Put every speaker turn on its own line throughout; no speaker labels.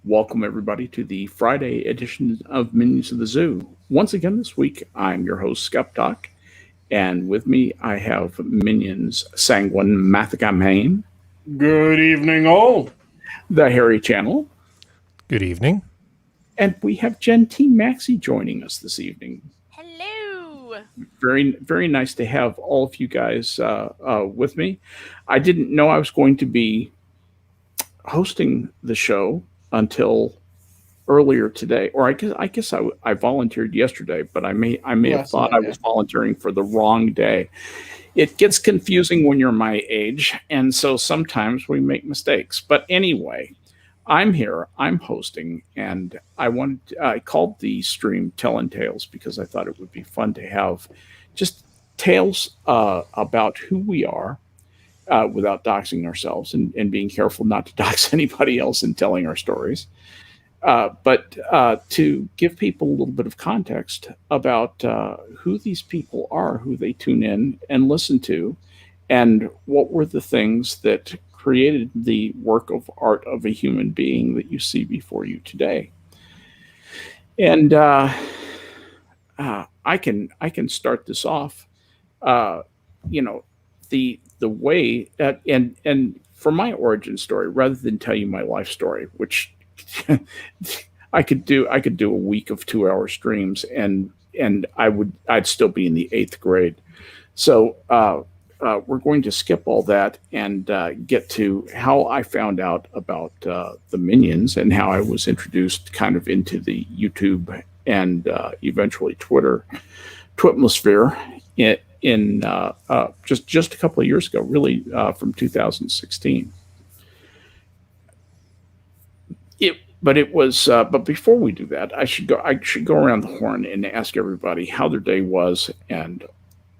Welcome, everybody, to the Friday edition of Minions of the Zoo. Once again, this week, I'm your host, Skep, Tock, and with me, I have Minions Sanguine, Mathghamhain,
Good evening, all.
the Harry Channel,
Good evening.
and we have Gentee Maxie joining us this evening.
Hello.
Very, very nice to have all of you guys with me. I didn't know I was going to be hosting the show until earlier today, or I guess I volunteered yesterday, but I may have thought I was volunteering for the wrong day. It gets confusing when you're my age, and so sometimes we make mistakes. But anyway, I'm here, I'm hosting, and I called the stream Telling Tales because I thought it would be fun to have just tales about who we are without doxing ourselves and being careful not to dox anybody else in telling our stories. But to give people a little bit of context about who these people are, who they tune in and listen to, and what were the things that created the work of art of a human being that you see before you today. And I can start this off. The way and for my origin story, rather than tell you my life story, which I could do a week of 2-hour streams and I'd still be in the 8th grade. So we're going to skip all that and get to how I found out about the Minions and how I was introduced kind of into the YouTube and eventually Twitter Twitmosphere in just a couple of years ago, really from 2016. But before we do that, I should go around the horn and ask everybody how their day was and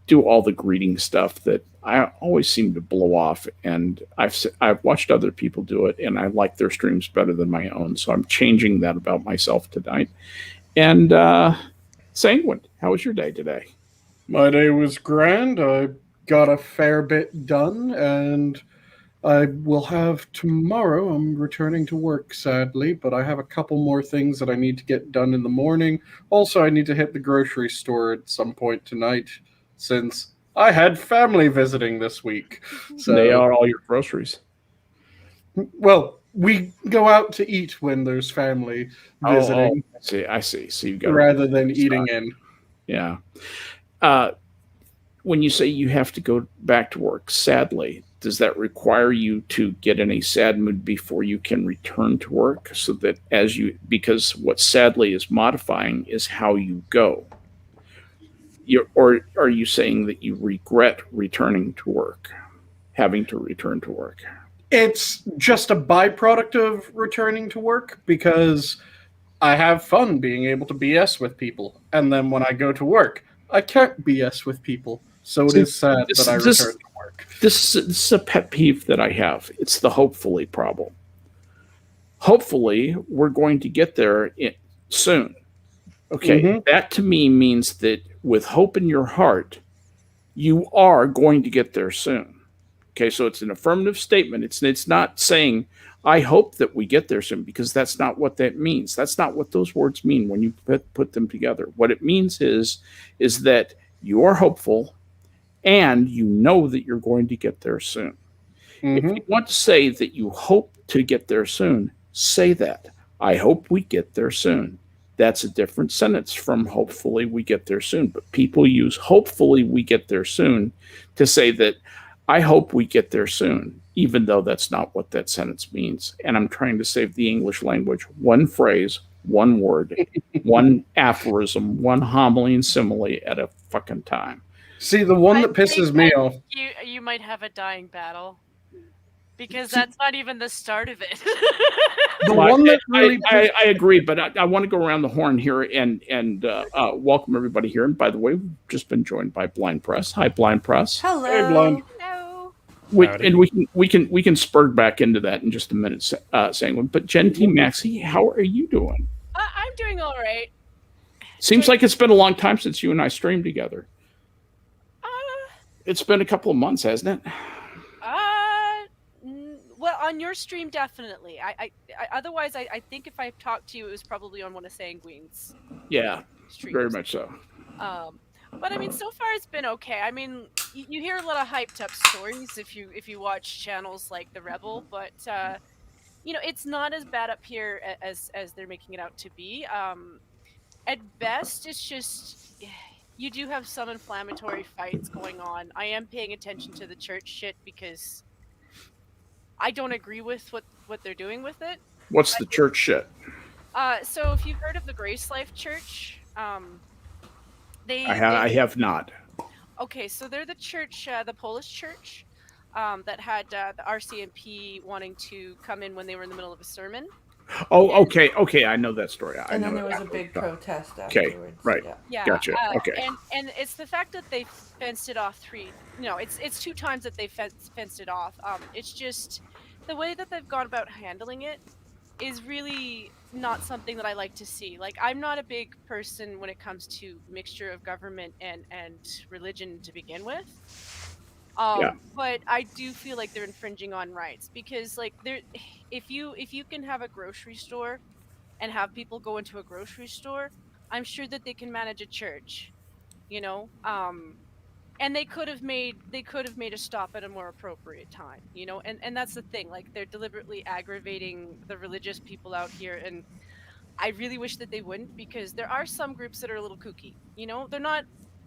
do all the greeting stuff that I always seem to blow off. And I've watched other people do it, and I like their streams better than my own. So I'm changing that about myself tonight. And Sanguine, how was your day today?
My day was grand. I got a fair bit done, and I will have tomorrow. I'm returning to work, sadly, but I have a couple more things that I need to get done in the morning. Also, I need to hit the grocery store at some point tonight, since I had family visiting this week. So
they are all your groceries.
Well, we go out to eat when there's family visiting.
I see. So you got
rather than eating in.
Yeah. When you say you have to go back to work, sadly, does that require you to get in a sad mood before you can return to work? So that because what sadly is modifying is how you go. Or are you saying that you regret returning to work, having to return to work?
It's just a byproduct of returning to work because I have fun being able to BS with people. And then when I go to work, I can't BS with people. So it is sad that I return to work.
This is a pet peeve that I have. It's the hopefully problem. Hopefully, we're going to get there soon. Okay, That to me means that with hope in your heart, you are going to get there soon. Okay, so it's an affirmative statement. It's not saying, I hope that we get there soon, because that's not what that means. That's not what those words mean when you put them together. What it means is that you are hopeful and you know that you're going to get there soon. If you want to say that you hope to get there soon, say that. I hope we get there soon. That's a different sentence from hopefully we get there soon. But people use hopefully we get there soon to say that I hope we get there soon, even though that's not what that sentence means. And I'm trying to save the English language. One phrase, one word, one aphorism, one homily and simile at a fucking time.
See, the one that pisses me off.
You might have a dying battle. Because that's not even the start of it.
The one that really
I agree, but I want to go around the horn here and welcome everybody here. And by the way, we've just been joined by Blind Press. Hi, Blind Press.
Hello.
Hey, Blind.
Hello.
We can spur back into that in just a minute, Sanguine. But Gentee Maxie, how are you doing?
I'm doing all right.
Seems like it's been a long time since you and I streamed together. It's been a couple of months, hasn't it?
Well, on your stream, definitely. Otherwise, I think if I've talked to you, it was probably on one of Sanguine's
Yeah,
streams.
very much so.
But I mean, so far it's been okay. I mean, you hear a lot of hyped up stories if you watch channels like The Rebel, but you know, it's not as bad up here as they're making it out to be. At best, it's just you do have some inflammatory fights going on. I am paying attention to the church shit because I don't agree with what they're doing with it.
What's the church shit?
So if you've heard of the Grace Life Church,
I have not.
Okay, so they're the church, the Polish church, that had the RCMP wanting to come in when they were in the middle of a sermon.
Oh, okay. I know that story.
And then there was a big protest
Okay,
afterwards.
right.
Yeah.
Gotcha. Okay.
And it's the fact that they fenced it off it's 2 times that they fenced it off. It's just the way that they've gone about handling it is really not something that I like to see. Like, I'm not a big person when it comes to mixture of government and religion to begin with. But I do feel like they're infringing on rights because, like, if you can have a grocery store and have people go into a grocery store, I'm sure that they can manage a church, you know. And they could have made a stop at a more appropriate time, you know. And that's the thing. Like, they're deliberately aggravating the religious people out here, and I really wish that they wouldn't, because there are some groups that are a little kooky. You know, they're not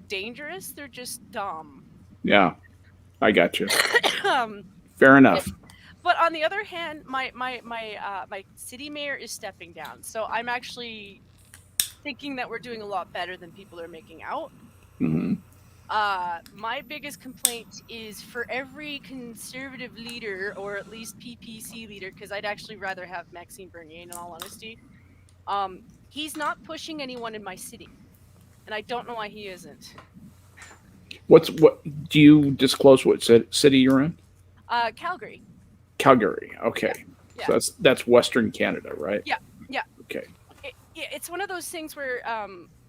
dangerous; they're just dumb.
Yeah. I got you. Fair enough.
But on the other hand, my city mayor is stepping down, so I'm actually thinking that we're doing a lot better than people are making out.
Mm-hmm.
My biggest complaint is for every conservative leader, or at least PPC leader, because I'd actually rather have Maxime Bernier, in all honesty. He's not pushing anyone in my city, and I don't know why he isn't.
What do you disclose what city you're in?
Calgary.
Calgary. Okay.
Yeah.
So that's Western Canada, right?
Yeah.
Okay.
It's one of those things where,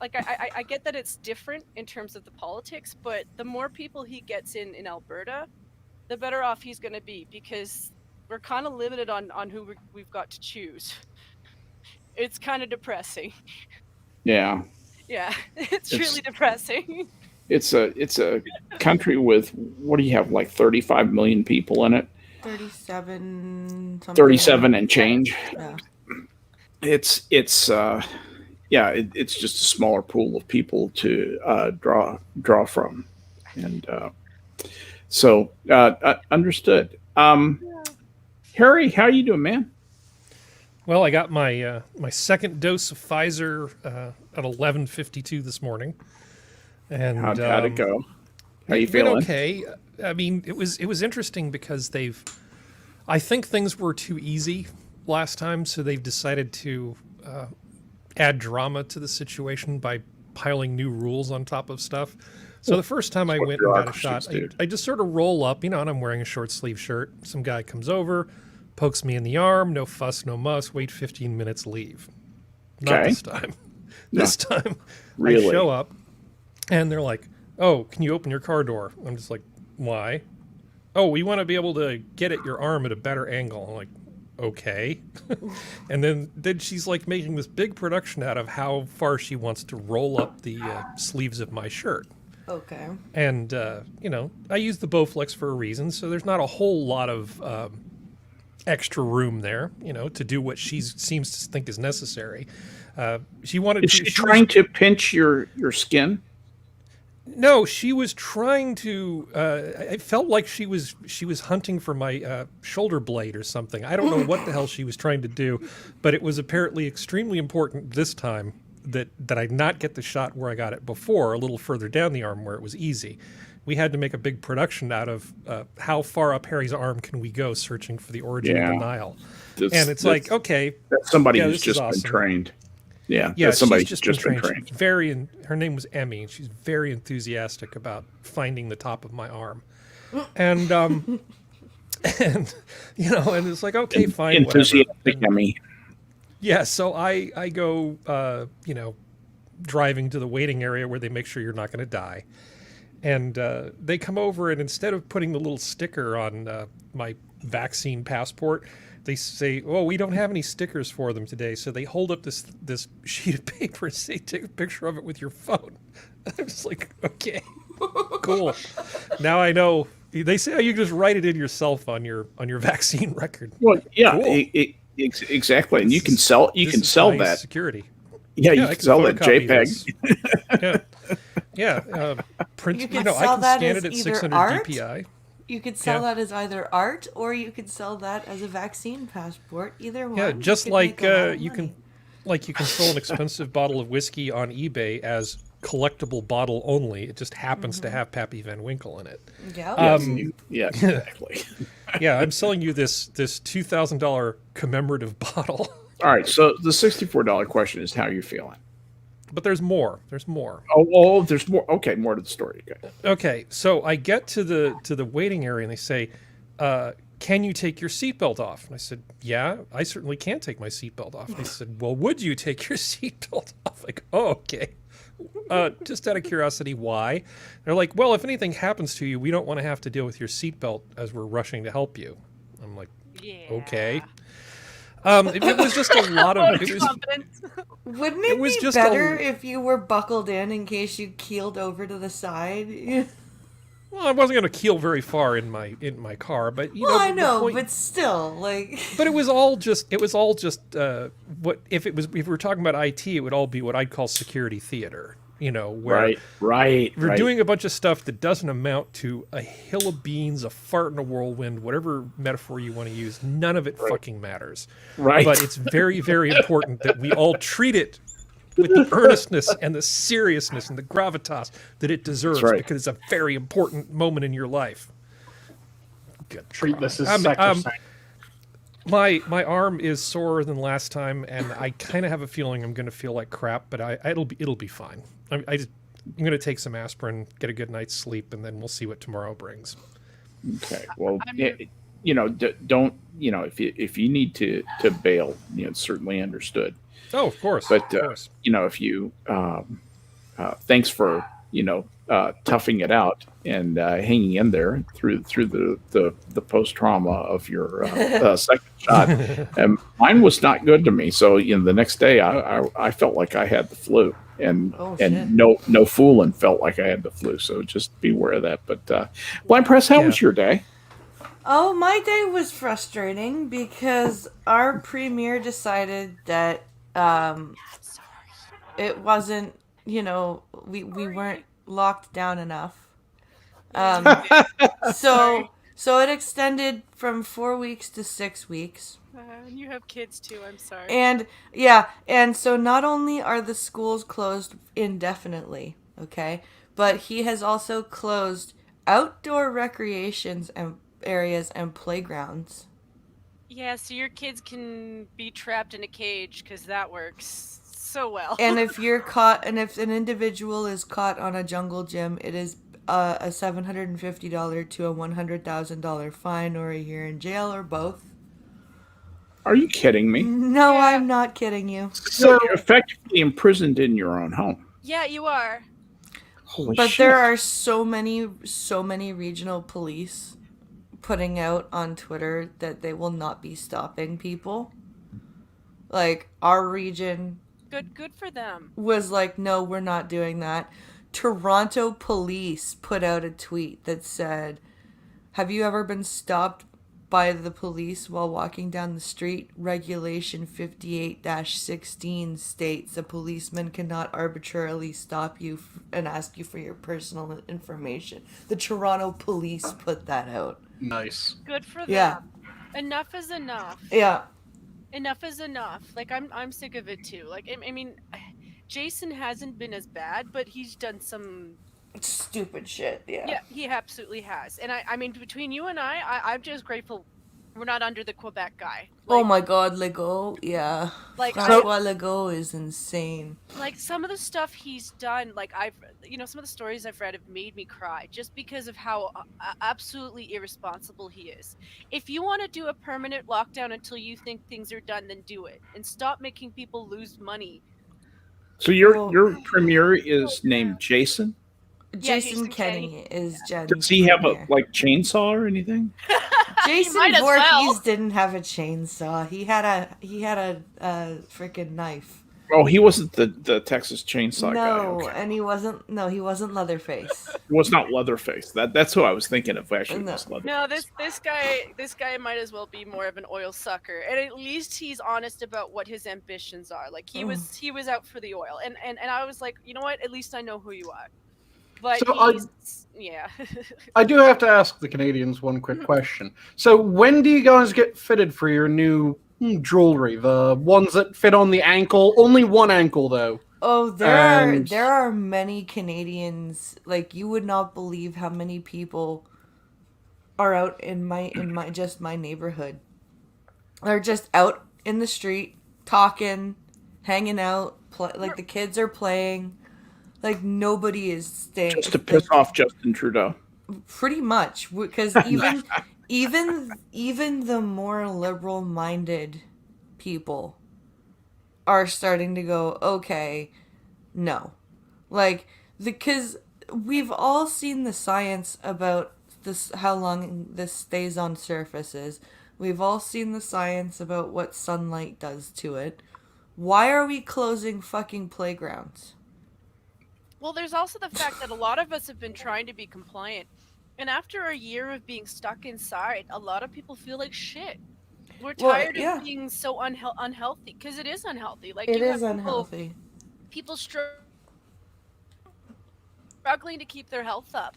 like, I get that it's different in terms of the politics, but the more people he gets in Alberta, the better off he's going to be, because we're kind of limited on who we've got to choose. It's kind of depressing.
Yeah.
Yeah, it's really depressing.
It's a country with, what do you have, like 35 million people in it?
37 something.
37 and change.
Yeah.
It's just a smaller pool of people to draw from, and understood. Harry, how you doing, man?
Well, I got my my second dose of Pfizer at 11:52 this morning, and
how'd it go? How you
it's been
feeling?
okay. I mean, it was interesting because I think things were too easy last time, so they've decided to add drama to the situation by piling new rules on top of stuff. So the first time I went and got a shot, I just sort of roll up, and I'm wearing a short sleeve shirt. Some guy comes over, pokes me in the arm, no fuss, no muss, wait 15 minutes, leave. Not this time. This time, really? I show up, and they're like, oh, can you open your car door? I'm just like, why? Oh, we want to be able to get at your arm at a better angle. I'm like, okay. And then she's like making this big production out of how far she wants to roll up the sleeves of my shirt.
Okay.
And, I use the Bowflex for a reason, so there's not a whole lot of extra room there, to do what she seems to think is necessary. She wanted. Is she trying
to pinch your skin?
No, she was trying to. I felt like she was hunting for my shoulder blade or something. I don't know what the hell she was trying to do, but it was apparently extremely important this time that I not get the shot where I got it before, a little further down the arm where it was easy. We had to make a big production out of how far up Harry's arm can we go searching for the origin of the Nile. And it's like, okay.
That's somebody who's just been trained. Yeah, somebody's just been trained.
Her name was Emmy, and she's very enthusiastic about finding the top of my arm. And, and it's like, okay, fine,
enthusiastic Emmy.
Yeah, so I go, driving to the waiting area where they make sure you're not going to die. And they come over, and instead of putting the little sticker on my vaccine passport. They say, "Oh, we don't have any stickers for them today." So they hold up this sheet of paper and say, "Take a picture of it with your phone." I'm just like, okay, cool. Now I know. They say, "Oh, you just write it in yourself on your vaccine record."
Well, yeah,
Cool.
exactly, and you can sell that.
Security.
Yeah, you
I
can
can
sell that
photocopy
JPEG.
this. Yeah. Print.
You
You,
could
know, I
sell
can
that
scan
as
it at
either
600
art.
DPI.
You could sell
Yeah.
that as either art, or you could sell that as a vaccine passport. Either one.
Yeah,
you
just
could
like
make a lot of
you
money.
can sell an expensive bottle of whiskey on eBay as collectible bottle only. It just happens to have Pappy Van Winkle in it.
Yeah.
Yeah, exactly.
Yeah, I'm selling you this $2,000 commemorative bottle.
All right, so the $64 question is how you're feeling.
But there's more. There's more.
Oh, there's more. Okay, more to the story. Okay.
Okay, so I get to the waiting area and they say, "Can you take your seatbelt off?" And I said, "Yeah, I certainly can take my seatbelt off." They said, "Well, would you take your seatbelt off?" Like, "Oh, okay." Just out of curiosity, why? They're like, "Well, if anything happens to you, we don't want to have to deal with your seatbelt as we're rushing to help you." I'm like,
Yeah.
"Okay." It was just a lot of. It was,
Confidence.
Wouldn't
it
it,
was
be
just
better
a-
if you were buckled in case you keeled over to the side?
well, I wasn't going to keel very far in my car, but you
Well,
know,
I
the
know,
point-
but still, like.
But it was all just what if we were talking about IT, it would all be what I'd call security theater. You know, where
Right.
we're doing a bunch of stuff that doesn't amount to a hill of beans, a fart in a whirlwind, whatever metaphor you want to use. None of it fucking matters.
Right.
But it's very, very important that we all treat it with the earnestness and the seriousness and the gravitas that it deserves,
That's right.
because it's a very important moment in your life. Good
Treat
try.
this as
I'm-
sacrosanct.
My arm is sorer than last time, and I kind of have a feeling I'm going to feel like crap, but it'll be fine. I'm going to take some aspirin, get a good night's sleep, and then we'll see what tomorrow brings.
Okay. Well, don't if you need to bail, it's certainly understood.
Oh, of course.
But
of course.
if you thanks for toughing it out and hanging in there through the post trauma of your second shot. And mine was not good to me. So the next day I felt like I had the flu, and
shit.
no fooling felt like I had the flu. So just be aware of that. But Blind Press, how was your day?
Oh, my day was frustrating because our premier decided that it wasn't, we weren't locked down enough. So it extended from 4 weeks to 6 weeks.
And you have kids too. I'm sorry.
And so not only are the schools closed indefinitely, okay, but he has also closed outdoor recreations and areas and playgrounds.
Yeah, so your kids can be trapped in a cage because that works so well.
And if if an individual is caught on a jungle gym, it is a $750 to a $100,000 fine or a year in jail or both.
Are you kidding me?
No,
Yeah.
I'm not kidding you.
So you're effectively imprisoned in your own home.
Yeah, you are.
Holy
But
shit.
there are so many regional police putting out on Twitter that they will not be stopping people. Like, our region
Good for them.
was like, no, we're not doing that. Toronto police put out a tweet that said, "Have you ever been stopped by the police while walking down the street? Regulation 58-16 states a policeman cannot arbitrarily stop you and ask you for your personal information." The Toronto police put that out.
Nice.
Good for them.
Yeah.
Enough is enough.
Yeah.
Enough is enough. Like I'm sick of it too. Like I mean, Jason hasn't been as bad, but he's done some.
Stupid shit. Yeah.
Yeah, he absolutely has. And I mean, between you and I'm just grateful we're not under the Quebec guy.
Oh my God, Legault. Yeah.
Like,
Francois Legault is insane.
Like some of the stuff he's done, like some of the stories I've read have made me cry just because of how absolutely irresponsible he is. If you want to do a permanent lockdown until you think things are done, then do it and stop making people lose money.
So your premier is named Jason?
Yeah,
Jason
Jason
Kenney
Kenney.
is Jen's
Does he have a
premier.
chainsaw or anything?
Jason
might as
Voorhees
well.
didn't have a chainsaw. He had a freaking knife.
Oh, he wasn't the Texas Chainsaw guy.
No,
Okay.
and he wasn't Leatherface.
It was not Leatherface. That's who I was thinking of. Actually,
No.
was Leatherface.
No, this guy might as well be more of an oil sucker, and at least he's honest about what his ambitions are. Like he was out for the oil, and I was like, you know what? At least I know who you are. But
So
yeah.
I do have to ask the Canadians one quick question. So when do you guys get fitted for your new jewelry? The ones that fit on the ankle? Only one ankle, though.
Oh,
And-
there are many Canadians. Like, you would not believe how many people are out in my just my neighborhood. They're just out in the street talking, hanging out, like the kids are playing. Like, nobody is staying.
Just to piss off Justin Trudeau.
Pretty much, because even the more liberal-minded people are starting to go, okay, no, like, because we've all seen the science about this, how long this stays on surfaces. We've all seen the science about what sunlight does to it. Why are we closing fucking playgrounds?
Well, there's also the fact that a lot of us have been trying to be compliant. And after a year of being stuck inside, a lot of people feel like shit. We're tired of being so unhealthy, because it is unhealthy. Like,
It is unhealthy.
People struggling to keep their health up.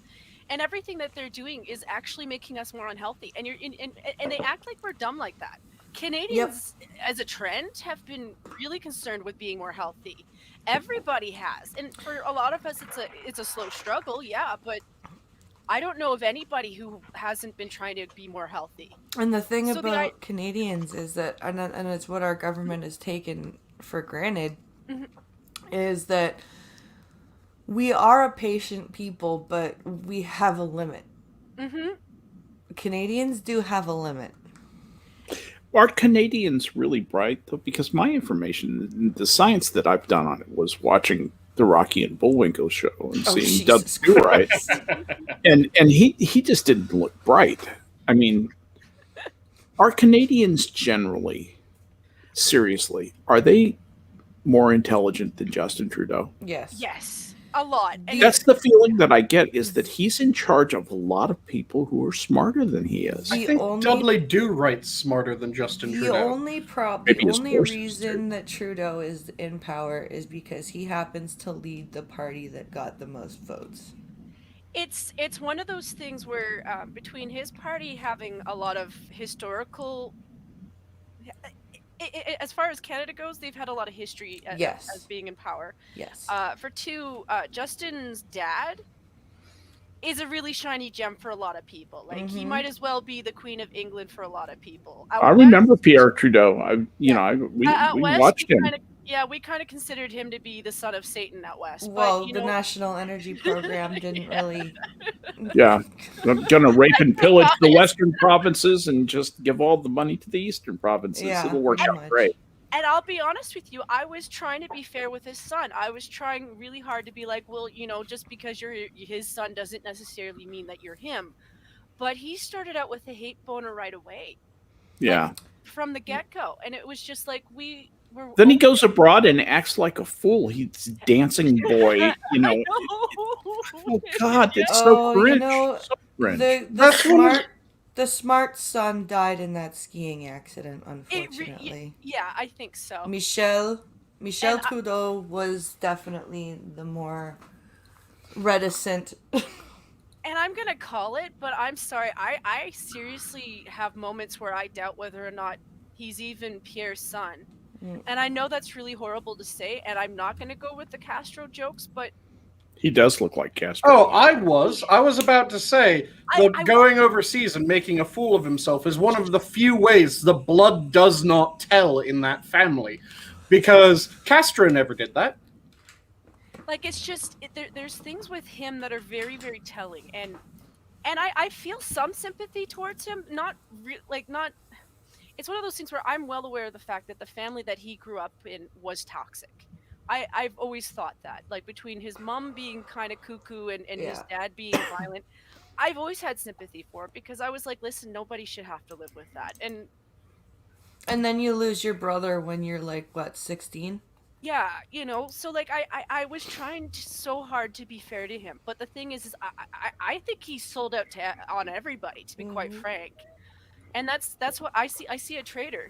And everything that they're doing is actually making us more unhealthy. And and they act like we're dumb like that. Canadians, as a trend, have been really concerned with being more healthy. Everybody has, and for a lot of us, it's a slow struggle, yeah. But I don't know of anybody who hasn't been trying to be more healthy.
And the thing about Canadians is that, and it's what our government has taken for granted, is that we are a patient people, but we have a limit. Canadians do have a limit.
Are Canadians really bright, though? Because my information, the science that I've done on it was watching the Rocky and Bullwinkle show and seeing Doug Stewart, and he just didn't look bright. I mean, are Canadians generally, seriously, are they more intelligent than Justin Trudeau?
Yes, a lot. And
that's the feeling that I get, is that he's in charge of a lot of people who are smarter than he is.
I think Dudley Do Right's smarter than Justin Trudeau.
The only reason that Trudeau is in power is because he happens to lead the party that got the most votes.
It's one of those things where between his party having a lot of historical, as far as Canada goes, they've had a lot of history as being in power.
Yes.
For two, Justin's dad is a really shiny gem for a lot of people. Like, he might as well be the Queen of England for a lot of people.
I remember Pierre Trudeau. We watched him.
We kind of considered him to be the son of Satan out west.
Well, the National Energy Program didn't really.
Yeah, I'm gonna rape and pillage the western provinces and just give all the money to the eastern provinces.
Yeah,
it'll work out great.
And I'll be honest with you, I was trying to be fair with his son. I was trying really hard to be like, well, just because you're his son doesn't necessarily mean that you're him. But he started out with a hate boner right away.
Yeah.
Like, from the get-go. And it was just like,
then he goes abroad and acts like a fool. He's dancing boy, Oh God, it's so cringe. So cringe.
The smart son died in that skiing accident, unfortunately.
Yeah, I think so.
Michel Trudeau was definitely the more reticent.
And I'm gonna call it, but I'm sorry. I seriously have moments where I doubt whether or not he's even Pierre's son. And I know that's really horrible to say, and I'm not going to go with the Castro jokes, but...
He does look like Castro.
Oh, I was about to say that going overseas and making a fool of himself is one of the few ways the blood does not tell in that family. Because Castro never did that.
Like, it's just... there's things with him that are very, very telling. And I feel some sympathy towards him. Not... It's one of those things where I'm well aware of the fact that the family that he grew up in was toxic. I've always thought that, like, between his mom being kind of cuckoo and his dad being violent. I've always had sympathy for it because I was like, listen, nobody should have to live with that.
And then you lose your brother when you're like, what, 16?
Yeah, so like I was trying so hard to be fair to him, but the thing is I think he's sold out on everybody, to be quite frank, and that's what I see. I see a traitor,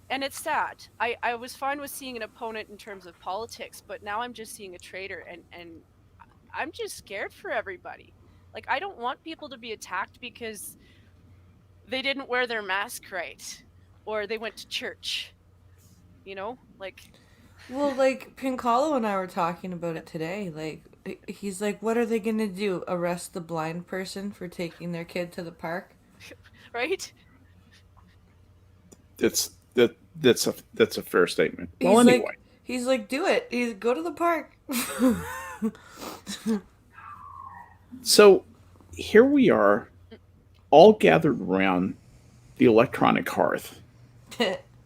and it's sad. I was fine with seeing an opponent in terms of politics, but now I'm just seeing a traitor, and I'm just scared for everybody. Like, I don't want people to be attacked because they didn't wear their mask right, or they went to church, like.
Well, like, Pincalo and I were talking about it today. Like, he's like, what are they going to do? Arrest the blind person for taking their kid to the park?
Right?
That's a fair statement. Well, anyway,
he's like, do it. He's go to the park.
so here we are, all gathered around the electronic hearth,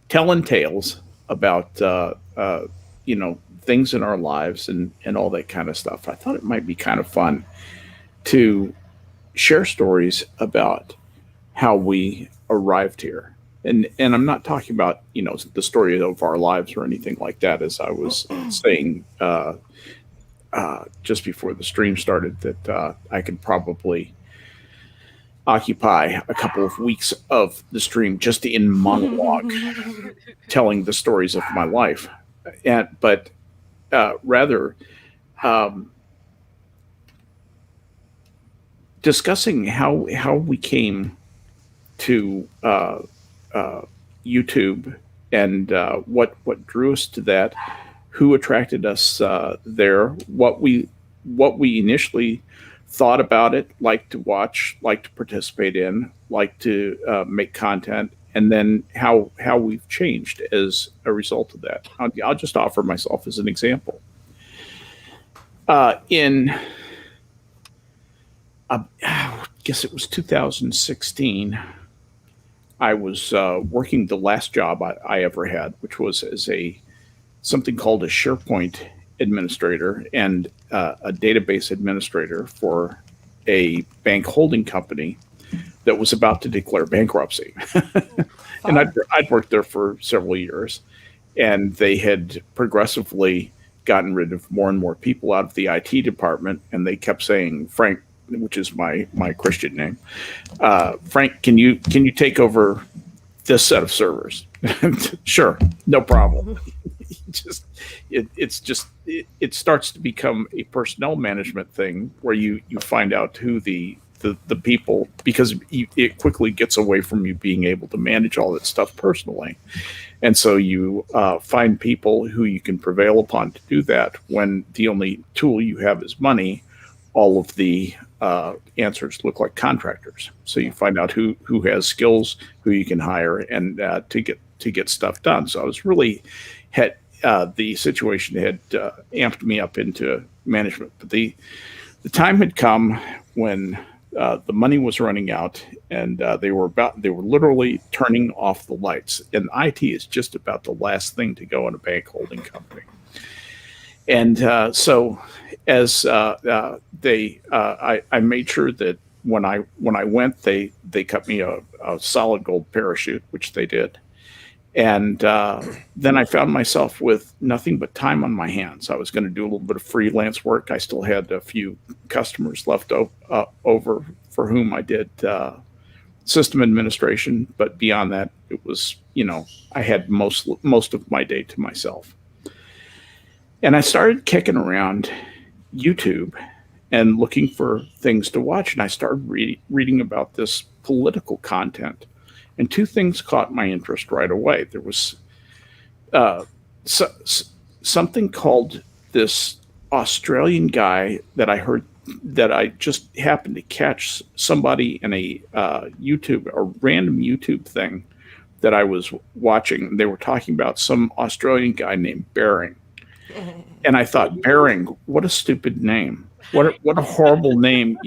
telling tales about things in our lives and all that kind of stuff. I thought it might be kind of fun to share stories about how we arrived here. And I'm not talking about, the story of our lives or anything like that, as I was saying just before the stream started, that I could probably occupy a couple of weeks of the stream just in monologue telling the stories of my life. But rather discussing how we came to YouTube and what drew us to that, who attracted us there, what we initially thought about it, liked to watch, liked to participate in, liked to make content, and then how we've changed as a result of that. I'll just offer myself as an example. I guess it was 2016, I was working the last job I ever had, which was as something called a SharePoint administrator and a database administrator for a bank holding company that was about to declare bankruptcy. And I'd worked there for several years, and they had progressively gotten rid of more and more people out of the IT department, and they kept saying, Frank, which is my Christian name, Frank, can you take over this set of servers? Sure, no problem. It starts to become a personnel management thing where you find out who the people, because it quickly gets away from you being able to manage all that stuff personally. And so you find people who you can prevail upon to do that when the only tool you have is money. All of the answers look like contractors. So you find out who has skills, who you can hire, and to get stuff done. So I was really the situation had amped me up into management. But the time had come when the money was running out, and they were literally turning off the lights. And IT is just about the last thing to go in a bank holding company. And so as I made sure that when I went, they cut me a solid gold parachute, which they did. And then I found myself with nothing but time on my hands. I was going to do a little bit of freelance work. I still had a few customers left over for whom I did system administration. But beyond that, it was, I had most of my day to myself. And I started kicking around YouTube and looking for things to watch. And I started reading about this political content. And two things caught my interest right away. There was something called this Australian guy that I heard, that I just happened to catch somebody in a random YouTube thing that I was watching. They were talking about some Australian guy named Bering. And I thought, Bering, what a stupid name. What a horrible name,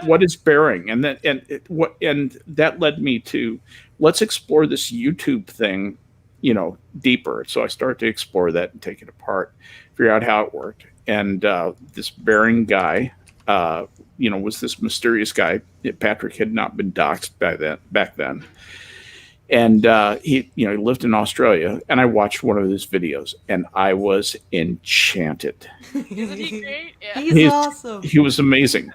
what is Bering? And that led me to, let's explore this YouTube thing, deeper. So I started to explore that and take it apart, figure out how it worked. And this Bering guy was this mysterious guy. Patrick had not been doxxed back then. And he lived in Australia, and I watched one of his videos, and I was enchanted.
Isn't he great? Yeah.
He's awesome.
He was amazing.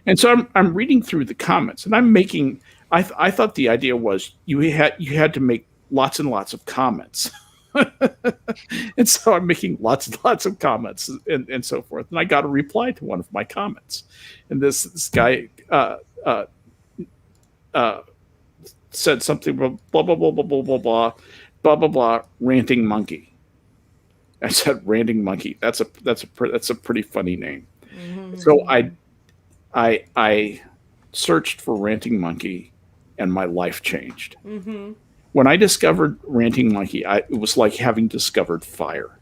And so I'm reading through the comments, and I'm making. I thought the idea was you had to make lots and lots of comments, and so I'm making lots and lots of comments and so forth. And I got a reply to one of my comments, and this guy said something blah blah blah blah blah blah blah blah blah blah blah ranting monkey. I said ranting monkey. That's a pretty funny name. Mm-hmm. So I searched for ranting monkey, and my life changed. Mm-hmm. When I discovered ranting monkey, it was like having discovered fire.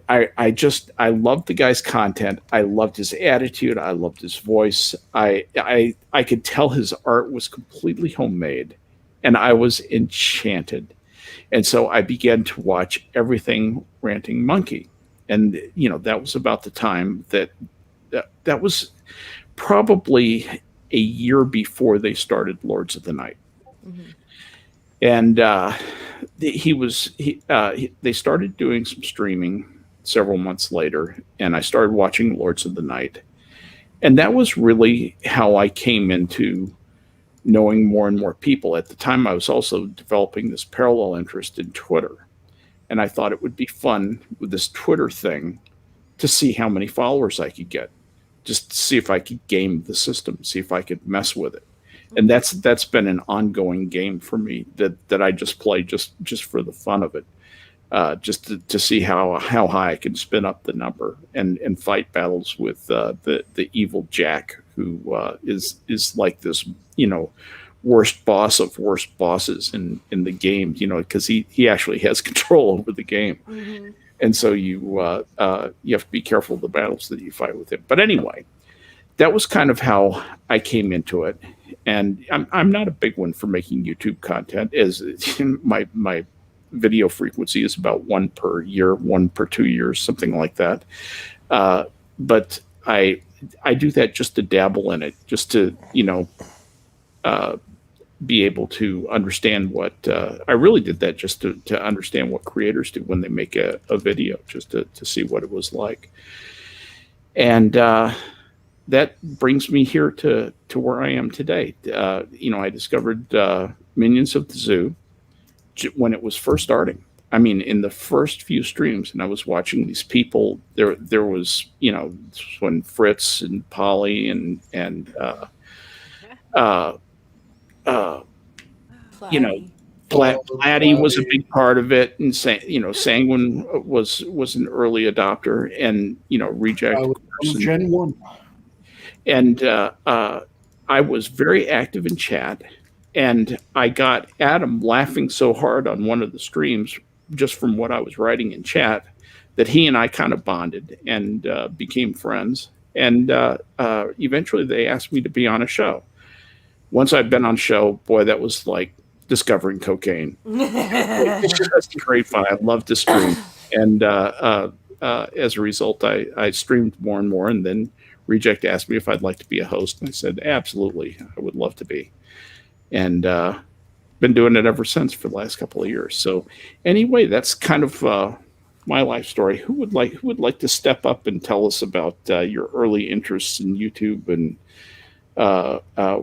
I loved the guy's content. I loved his attitude. I loved his voice. I could tell his art was completely homemade, and I was enchanted. And so I began to watch everything Ranting Monkey. And, that was about the time that was probably a year before they started Lords of the Night. Mm-hmm. And they started doing some streaming several months later, and I started watching Lords of the Night. And that was really how I came into knowing more and more people. At the time, I was also developing this parallel interest in Twitter. And I thought it would be fun with this Twitter thing to see how many followers I could get, just to see if I could game the system, see if I could mess with it. And that's been an ongoing game for me that I just play just for the fun of it, just to see how high I can spin up the number and fight battles with the evil Jack, who is like this worst boss of worst bosses in the game, because he actually has control over the game. Mm-hmm. And so you have to be careful of the battles that you fight with him. But anyway, that was kind of how I came into it. And I'm not a big one for making YouTube content, as my video frequency is about 1 per year, 1 per 2 years, something like that. But I do that just to dabble in it, just to be able to understand what I really did that just to understand what creators do when they make a video, just to see what it was like. And that brings me here to where I am today. I discovered Minions of the Zoo when it was first starting. I mean, in the first few streams, and I was watching these people. There was, when Fritz and Polly and Platy was a big part of it, and Sanguine was an early adopter, and Reject
Gen 1.
And I was very active in chat, and I got Adam laughing so hard on one of the streams just from what I was writing in chat that he and I kind of bonded and became friends. And eventually they asked me to be on a show. Once I'd been on show, boy, that was like discovering cocaine. That's great fun. I loved to stream. And as a result, I streamed more and more, and then Reject asked me if I'd like to be a host, and I said, absolutely, I would love to be. And been doing it ever since for the last couple of years. So anyway, that's kind of my life story. Who would like to step up and tell us about your early interests in YouTube and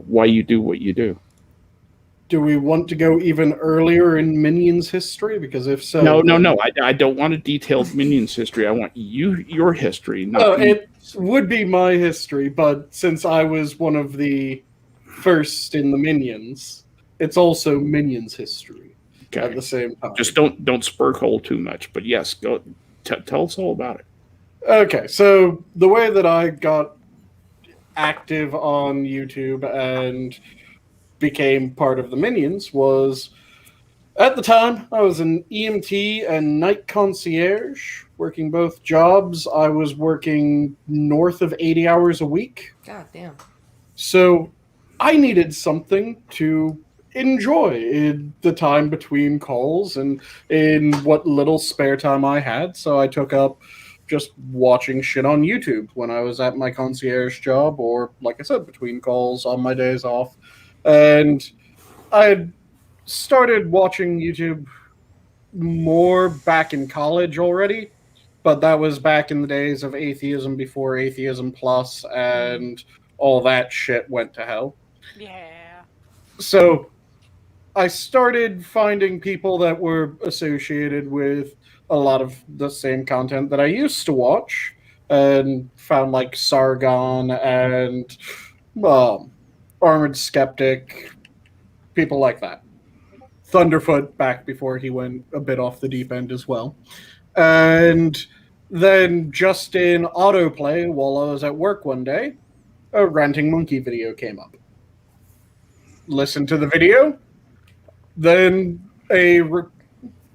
why you do what you do?
Do we want to go even earlier in Minions history? Because if so...
No. I don't want a detailed Minions history. I want your history.
It would be my history, but since I was one of the first in the Minions, it's also Minions history at the same time.
Just don't spur hole too much, but yes, go tell us all about it.
Okay, so the way that I got active on YouTube and became part of the Minions was, at the time, I was an EMT and night concierge, working both jobs. I was working north of 80 hours a week.
God damn.
So I needed something to enjoy in the time between calls and in what little spare time I had. So I took up just watching shit on YouTube when I was at my concierge job, or, like I said, between calls on my days off. And I had started watching YouTube more back in college already, but that was back in the days of atheism before Atheism Plus and all that shit went to hell.
Yeah.
So I started finding people that were associated with a lot of the same content that I used to watch, and found like Sargon and Armored Skeptic, people like that. Thunderfoot back before he went a bit off the deep end as well. And then just in autoplay while I was at work one day, a Ranting Monkey video came up. Listened to the video, then a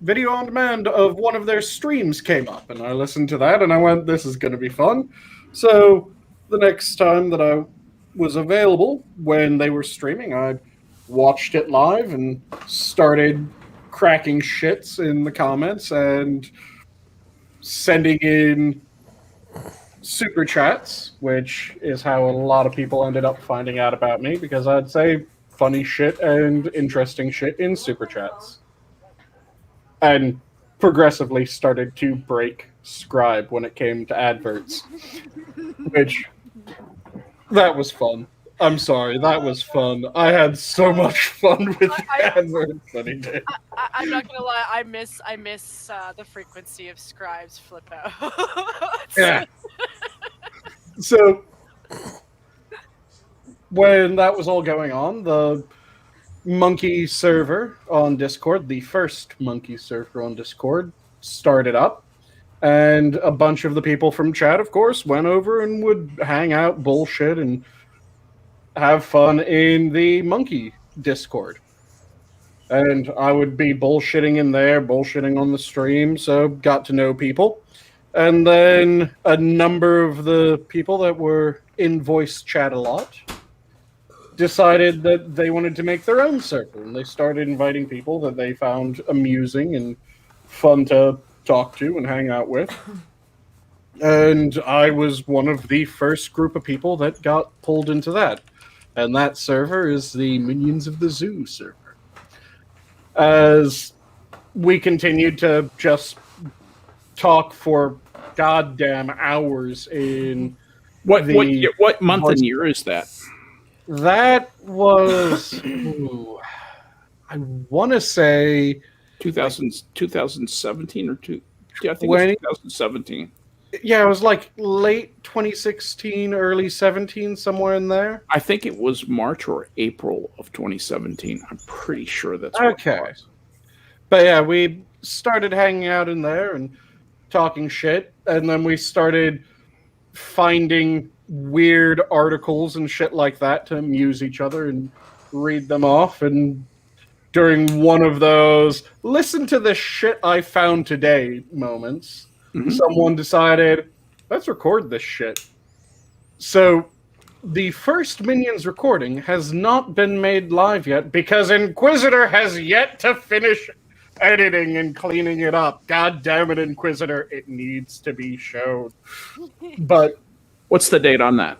video on demand of one of their streams came up, and I listened to that and I went, this is going to be fun. So the next time that I was available when they were streaming, I watched it live and started cracking shits in the comments and sending in super chats, which is how a lot of people ended up finding out about me, because I'd say funny shit and interesting shit in super chats. And progressively started to break Scribe when it came to adverts, which, that was fun. I'm sorry, that was fun. I had so much fun with the adverts that he did.
I'm not gonna lie, I miss the frequency of Scribe's flip out.
Yeah. So when that was all going on, the Monkey server on Discord, the first Monkey server on Discord, started up, and a bunch of the people from chat, of course, went over and would hang out, bullshit, and have fun in the Monkey Discord. And I would be bullshitting in there, bullshitting on the stream, so got to know people. And then a number of the people that were in voice chat a lot decided that they wanted to make their own circle, and they started inviting people that they found amusing and fun to talk to and hang out with. And I was one of the first group of people that got pulled into that. And that server is the Minions of the Zoo server. As we continued to just talk for goddamn hours in
what month and year is that?
That was, I want to say
2017 or two. Yeah, I think it was 2017.
Yeah, it was like late 2016, early 17, somewhere in there.
I think it was March or April of 2017. I'm pretty sure that's what it was.
But yeah, we started hanging out in there and talking shit, and then we started finding weird articles and shit like that to amuse each other and read them off. And during one of those listen to this shit I found today moments, someone decided, let's record this shit. So the first Minions recording has not been made live yet because Inquisitor has yet to finish editing and cleaning it up. God damn it, Inquisitor, it needs to be shown. But
what's the date on that?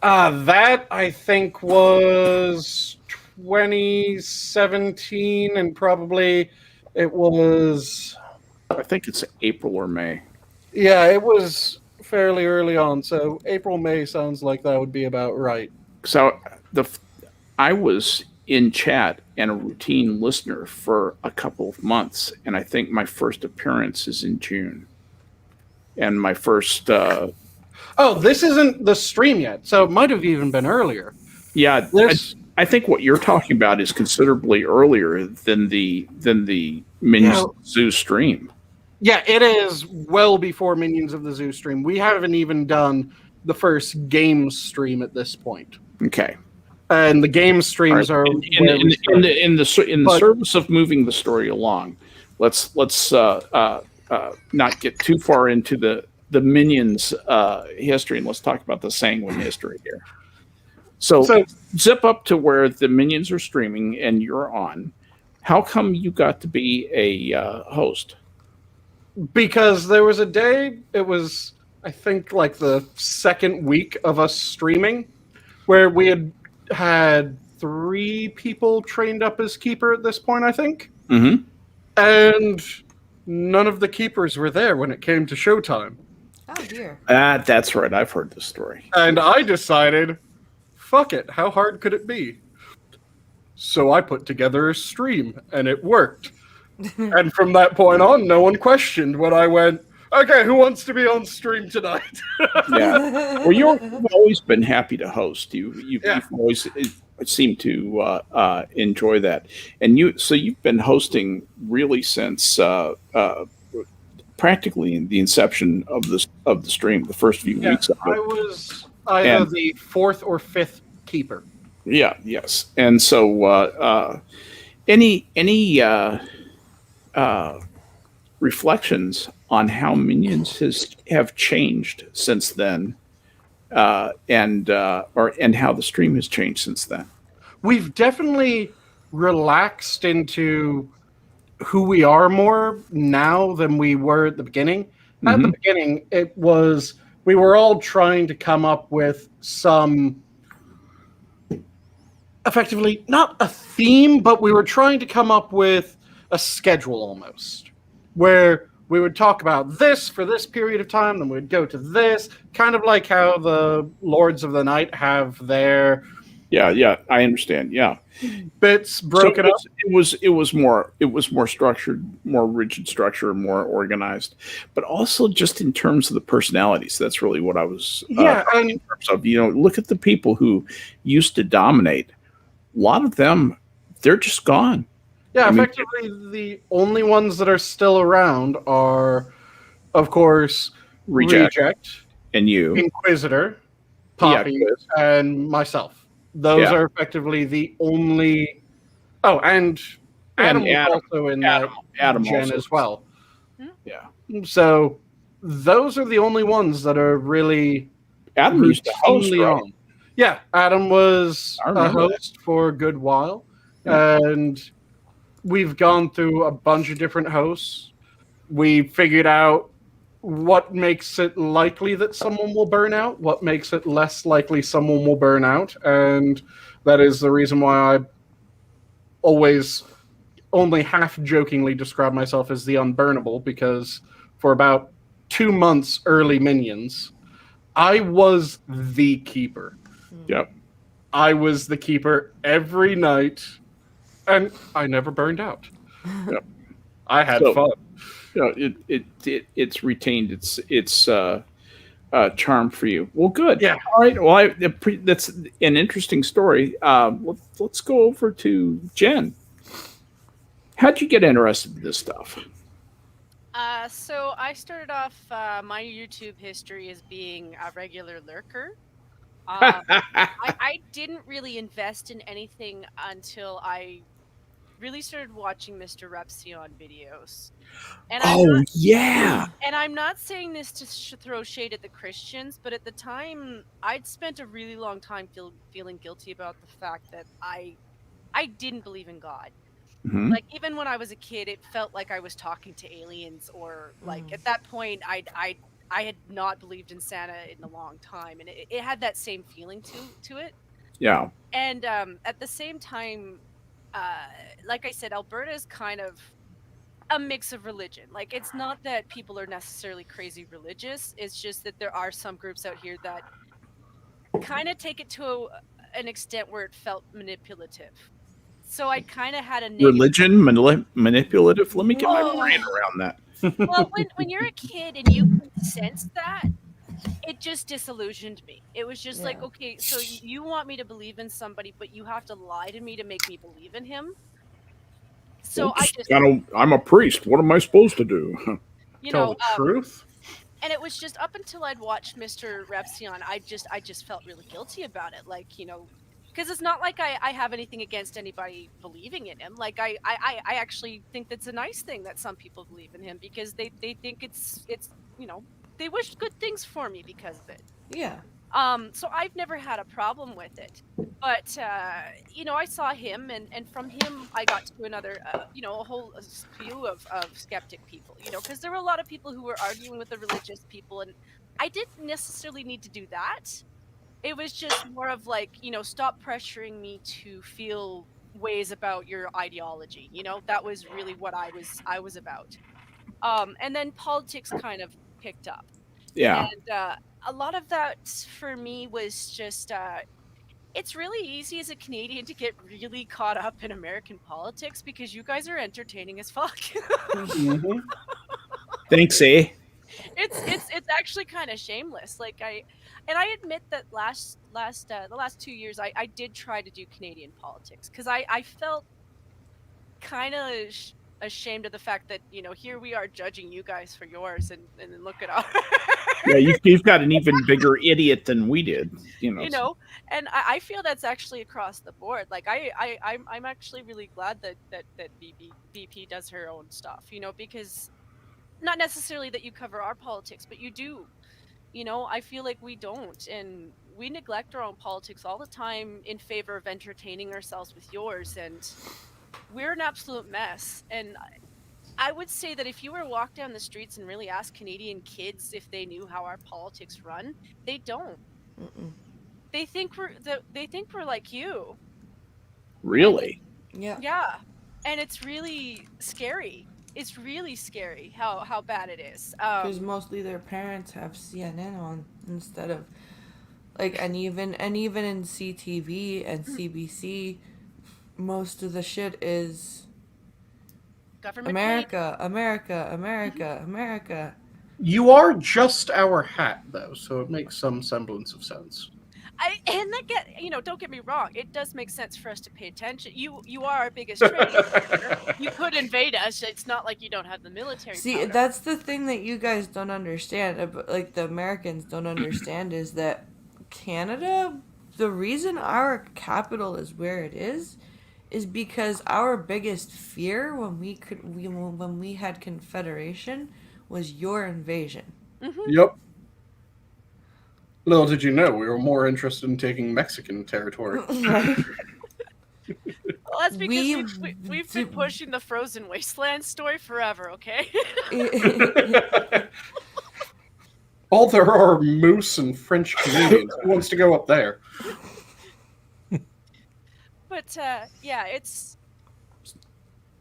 That I think was 2017, and probably it was,
I think it's April or May.
Yeah, it was fairly early on, so April, May sounds like that would be about right.
So I was in chat and a routine listener for a couple of months, and I think my first appearance is in June. And my first...
oh, this isn't the stream yet, so it might have even been earlier.
Yeah, I think what you're talking about is considerably earlier than the Minions of the Zoo stream.
Yeah, it is well before Minions of the Zoo stream. We haven't even done the first game stream at this point.
Okay.
And the game streams are
in the service of moving the story along. Let's not get too far into the Minions history, and let's talk about the Sanguine history here. So zip up to where the Minions are streaming and you're on. How come you got to be a host?
because there was a day, it was, I think, like the second week of us streaming, where we had 3 people trained up as keeper at this point, I think.
Mm-hmm.
And none of the keepers were there when it came to showtime.
Oh dear.
That's right. I've heard this story.
And I decided, fuck it, how hard could it be? So I put together a stream, and it worked. And from that point on, no one questioned when I went, okay, who wants to be on stream tonight?
Yeah. Well, you've always been happy to host. You've always seemed to enjoy that, and you've been hosting really since practically the inception of the stream, the first few weeks of it.
I was either the 4th or 5th keeper.
Yeah. Yes. And so, any reflections on how minions have changed since then, and how the stream has changed since then?
We've definitely relaxed into who we are more now than we were at the beginning. Mm-hmm. At the beginning, we were all trying to come up with some, effectively, not a theme, but we were trying to come up with a schedule almost, where we would talk about this for this period of time, then we'd go to this, kind of like how the Lords of the Night have their...
Yeah, I understand. Yeah,
bits broken up.
It was more structured, more rigid structure, more organized, but also just in terms of the personalities. That's really what I was. In terms of, look at the people who used to dominate. A lot of them, they're just gone.
Yeah, effectively, the only ones that are still around are, of course, Reject
and you,
Inquisitor, Poppy, and myself. Those are effectively the only... Oh, and Adam was also in Adam gen as well.
Yeah.
So those are the only ones that are really...
Adam used to host, right?
Yeah, Adam was a host for a good while. Yeah. And we've gone through a bunch of different hosts. We figured out what makes it likely that someone will burn out, what makes it less likely someone will burn out, and that is the reason why I always only half-jokingly describe myself as the unburnable, because for about 2 months early Minions, I was the keeper.
Yep.
I was the keeper every night, and I never burned out.
Yep.
I had fun.
It's retained its charm for you. Well, good.
Yeah.
All right. Well, that's an interesting story. Let's go over to Jen. How'd you get interested in this stuff?
So I started off my YouTube history as being a regular lurker. I didn't really invest in anything until I really started watching Mr. Repsion videos. And I'm not saying this to throw shade at the Christians, but at the time, I'd spent a really long time feeling guilty about the fact that I didn't believe in God. Mm-hmm. Like, even when I was a kid, it felt like I was talking to aliens, or like at that point, I had not believed in Santa in a long time, and it had that same feeling to it.
Yeah.
And at the same time, like I said, Alberta is kind of a mix of religion. Like, it's not that people are necessarily crazy religious. It's just that there are some groups out here that kind of take it to an extent where it felt manipulative. So I kind of had a
religion manipulative. Let me get my brain around that.
Well, when you're a kid and you can sense that, it just disillusioned me. It was just like, okay, so you want me to believe in somebody, but you have to lie to me to make me believe in him. So
I'm a priest. What am I supposed to do?
Tell the truth.
And it was just up until I'd watched Mr. Repsion, I just felt really guilty about it. Like, because it's not like I have anything against anybody believing in him. Like, I actually think that's a nice thing that some people believe in him, because they think it's they wish good things for me because of it.
Yeah.
So I've never had a problem with it. But, I saw him, and from him, I got to another, a whole spew of skeptic people, because there were a lot of people who were arguing with the religious people, and I didn't necessarily need to do that. It was just more of like, stop pressuring me to feel ways about your ideology. That was really what I was about. And then politics kind of picked up.
Yeah.
And a lot of that for me was just it's really easy as a Canadian to get really caught up in American politics because you guys are entertaining as fuck.
Mm-hmm.
Thanks, eh?
It's actually kind of shameless. Like I admit that the last 2 years I did try to do Canadian politics because I felt kind of ashamed of the fact that here we are judging you guys for yours and then look at ours.
Yeah, you've got an even bigger idiot than we did.
And I feel that's actually across the board. Like I'm actually really glad that BP does her own stuff, because not necessarily that you cover our politics, but you do. I feel like we don't, and we neglect our own politics all the time in favor of entertaining ourselves with yours, and we're an absolute mess. And I would say that if you were to walk down the streets and really ask Canadian kids if they knew how our politics run, they don't.
Mm-mm.
They think we're like you.
Really?
Yeah.
Yeah. And it's really scary. It's really scary how bad it is.
Because mostly their parents have CNN on instead of and even in CTV and CBC, most of the shit is
government
America, America, America, America.
You are just our hat, though, so it makes some semblance of sense.
Don't get me wrong, it does make sense for us to pay attention. You are our biggest trading partner. You could invade us. It's not like you don't have the military
See,
powder.
that's the thing that you guys don't understand, the Americans don't understand, is that Canada, the reason our capital is where it is because our biggest fear when we had Confederation was your invasion.
Mm-hmm.
Yep. Little did you know, we were more interested in taking Mexican territory.
Right?
Well, that's because we've been pushing the frozen wasteland story forever, okay?
All there are moose and French Canadians. Who wants to go up there?
But yeah, it's.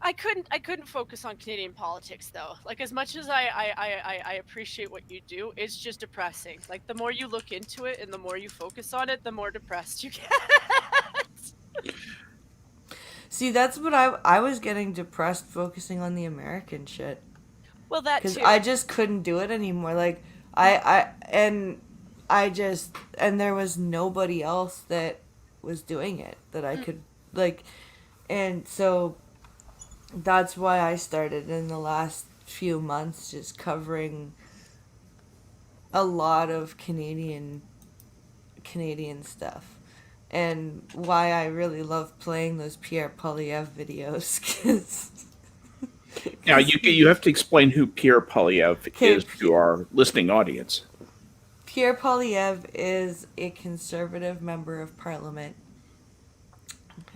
I couldn't focus on Canadian politics though. Like as much as I appreciate what you do, it's just depressing. Like the more you look into it and the more you focus on it, the more depressed you get.
See, that's what I was getting depressed focusing on the American shit.
Well, that
because
too.
I just couldn't do it anymore. Like and there was nobody else that was doing it that I could and so that's why I started in the last few months just covering a lot of Canadian stuff. And why I really love playing those Pierre Polyev videos, because
now you have to explain who Pierre Polyev is to our listening audience.
Pierre Polyev is a conservative member of parliament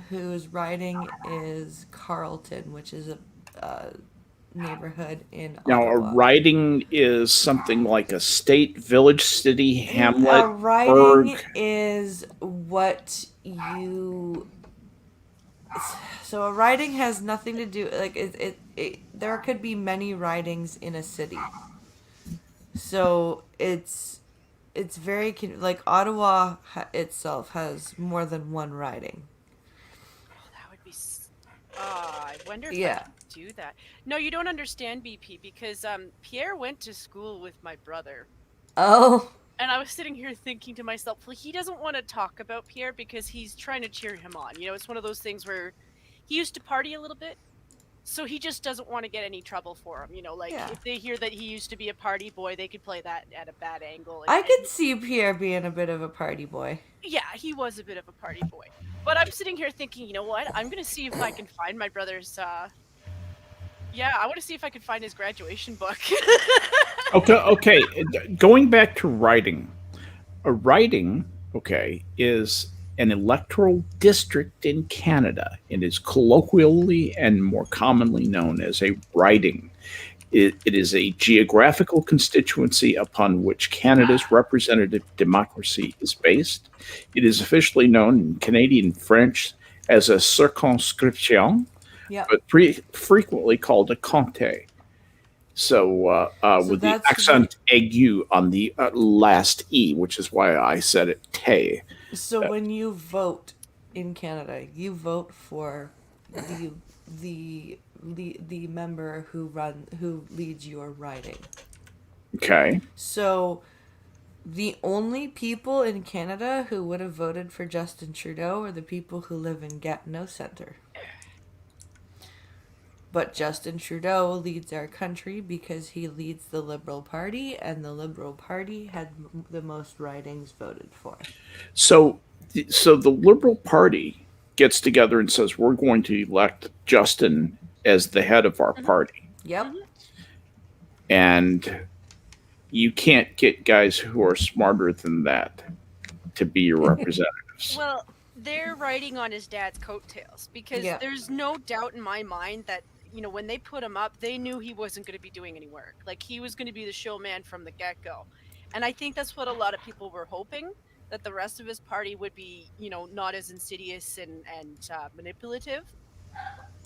whose riding is Carleton, which is a neighborhood in
Now,
Ottawa.
a riding is something like a state, village, city, hamlet,
a riding
burg.
is what you. So a riding has nothing to do there could be many ridings in a city. So it's very like Ottawa itself has more than one riding.
Oh, that would be. I wonder if I could do that. No, you don't understand, BP, because Pierre went to school with my brother.
Oh.
And I was sitting here thinking to myself, well, he doesn't want to talk about Pierre because he's trying to cheer him on. It's one of those things where he used to party a little bit, so he just doesn't want to get any trouble for him. If they hear that he used to be a party boy, they could play that at a bad angle.
I could see Pierre being a bit of a party boy.
Yeah, he was a bit of a party boy. But I'm sitting here thinking, you know what? I'm going to see if I can find my brother's... I want to see if I can find his graduation book.
Okay. Going back to writing. a riding, okay, is an electoral district in Canada. It is colloquially and more commonly known as a riding. It is a geographical constituency upon which Canada's representative democracy is based. It is officially known in Canadian French as a circonscription,
Yep.
but frequently called a comté. So,
So
with the
that's
accent aigu on the last E, which is why I said it te.
So when you vote in Canada, you vote for the member who leads your riding.
Okay.
So the only people in Canada who would have voted for Justin Trudeau are the people who live in Gatineau Centre. But Justin Trudeau leads our country because he leads the Liberal Party, and the Liberal Party had the most ridings voted for.
So the Liberal Party gets together and says, we're going to elect Justin as the head of our party.
Yep.
And you can't get guys who are smarter than that to be your representatives.
Well, they're riding on his dad's coattails because
Yeah.
there's no doubt in my mind that, when they put him up, they knew he wasn't going to be doing any work. Like, he was going to be the showman from the get-go. And I think that's what a lot of people were hoping, that the rest of his party would be, not as insidious and manipulative.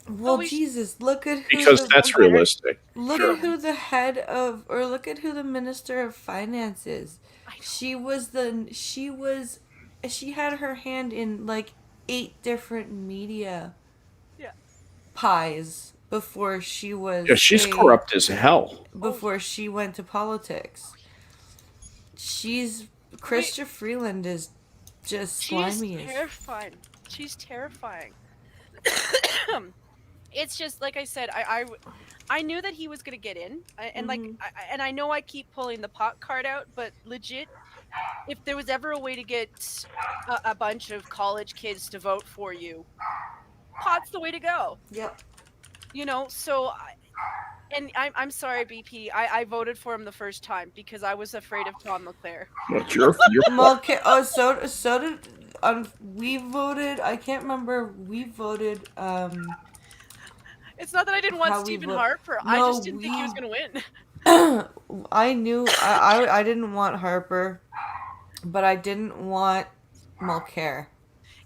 Well,
we-
Jesus, look at who
Because that's realistic.
Look at who the head of, or look at who the Minister of Finance is.
I know.
She had her hand in like 8 different media
Yeah.
pies before she was.
Yeah, she's corrupt as hell.
Before she went to politics. Chrystia Freeland is just slimy
She's
as.
terrifying. She's terrifying. It's just like I said. I knew that he was gonna get in, and I know I keep pulling the pot card out, but legit, if there was ever a way to get a bunch of college kids to vote for you, pot's the way to go.
Yep.
So. I'm sorry, BP. I voted for him the first time because I was afraid of Tom LeClaire.
Well, you're
Okay. Oh, so did we voted. I can't remember. We voted.
It's not that I didn't want
How we
Stephen
vote.
Harper. I
No,
just didn't think he was gonna win.
I knew I didn't want Harper, but I didn't want Mulcair.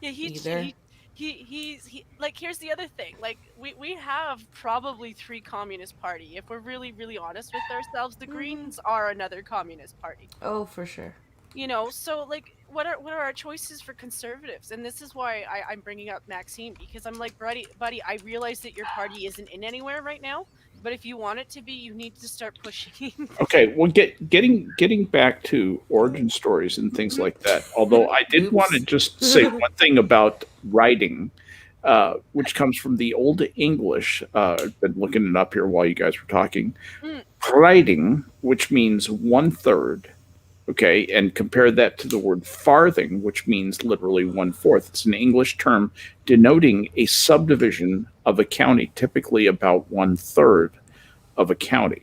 Yeah,
either.
He's like, here's the other thing. Like, we have probably 3 communist party. If we're really, really honest with ourselves, the Greens are another communist party.
Oh, for sure.
So like, what are our choices for conservatives? And this is why I'm bringing up Maxime, because I'm like, buddy, I realize that your party isn't in anywhere right now, but if you want it to be, you need to start pushing.
Okay, well, getting back to origin stories and things like that. Although I did want to just say one thing about writing, which comes from the Old English. I've been looking it up here while you guys were talking. Writing, which means 1/3. Okay, and compare that to the word farthing, which means literally 1/4. It's an English term denoting a subdivision of a county, typically about 1/3 of a county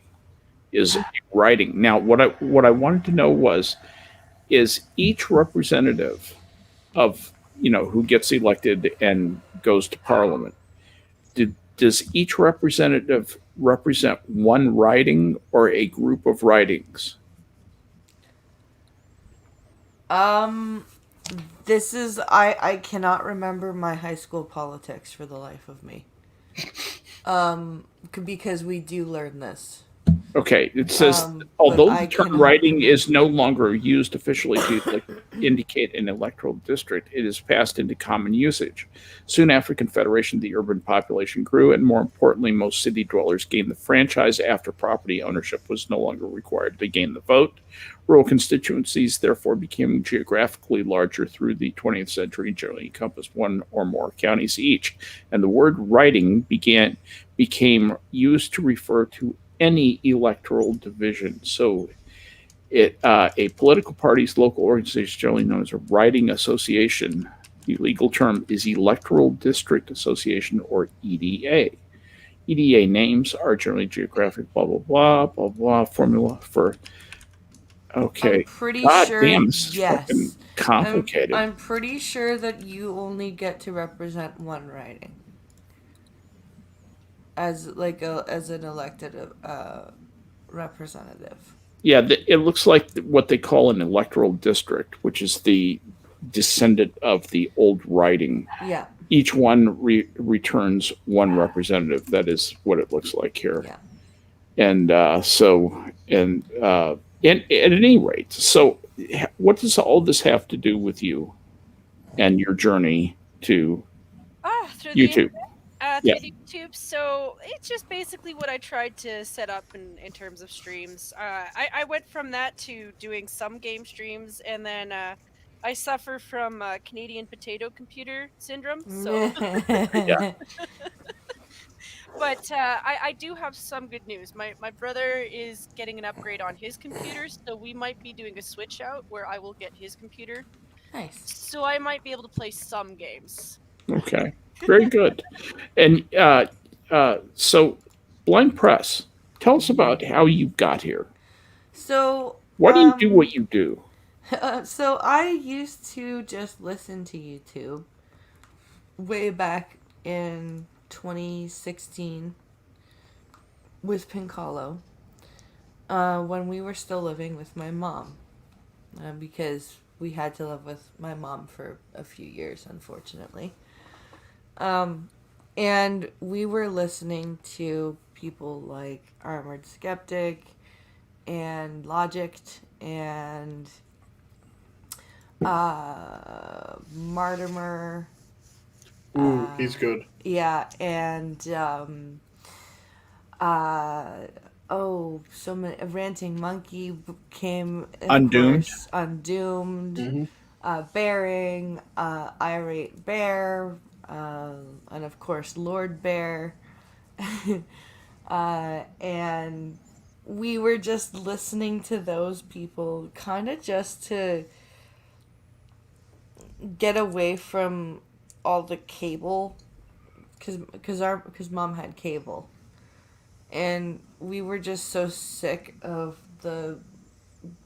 is writing. Now, what I wanted to know is each representative of, who gets elected and goes to Parliament, does each representative represent one riding or a group of ridings?
This is I cannot remember my high school politics for the life of me. Because we do learn this.
Okay, it says, although
but
the term riding is no longer used officially to indicate an electoral district, it is passed into common usage. Soon after Confederation, the urban population grew, and more importantly, most city dwellers gained the franchise after property ownership was no longer required to gain the vote. Rural constituencies therefore became geographically larger through the 20th century and generally encompassed one or more counties each. And the word riding became used to refer to any electoral division. So a political party's local organization, generally known as a riding association, the legal term is Electoral District Association, or EDA. EDA names are generally geographic, blah, blah, blah, blah, blah, formula for Okay.
I'm pretty
God
sure.
damn, this is
Yes.
fucking complicated.
I'm pretty sure that you only get to represent one riding as an elected representative.
Yeah, it looks like what they call an electoral district, which is the descendant of the old riding.
Yeah.
Each one returns one representative. That is what it looks like here.
Yeah.
And at any rate, so what does all this have to do with you and your journey to
Through
YouTube? Yeah.
The YouTube. So it's just basically what I tried to set up in terms of streams. I went from that to doing some game streams, and then I suffer from Canadian potato computer syndrome. So,
Yeah.
but I do have some good news. My brother is getting an upgrade on his computer, so we might be doing a switch out where I will get his computer.
Nice.
So I might be able to play some games.
Okay. Very good. And so, Blind Press, tell us about how you got here.
So.
Why do you do what you do?
So I used to just listen to YouTube way back in 2016 with Pincalo when we were still living with my mom because we had to live with my mom for a few years, unfortunately. And we were listening to people like Armored Skeptic and Logicked and Martimer.
Ooh, he's good.
Yeah, and so many. Ranting Monkey came.
Undoomed.
Course, Undoomed.
Mm-hmm.
Bearing. Irate Bear. And of course Lord Bear. And we were just listening to those people, kind of just to get away from all the cable, because mom had cable, and we were just so sick of the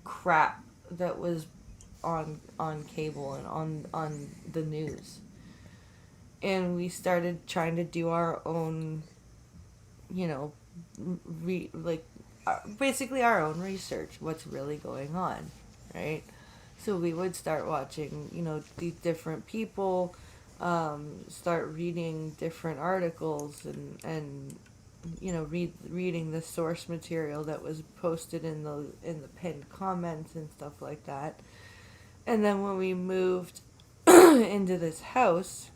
crap that was on cable and on the news, and we started trying to do our own, basically our own research, what's really going on, right? So we would start watching, these different people, start reading different articles and reading the source material that was posted in the pinned comments and stuff like that. And then when we moved into this house,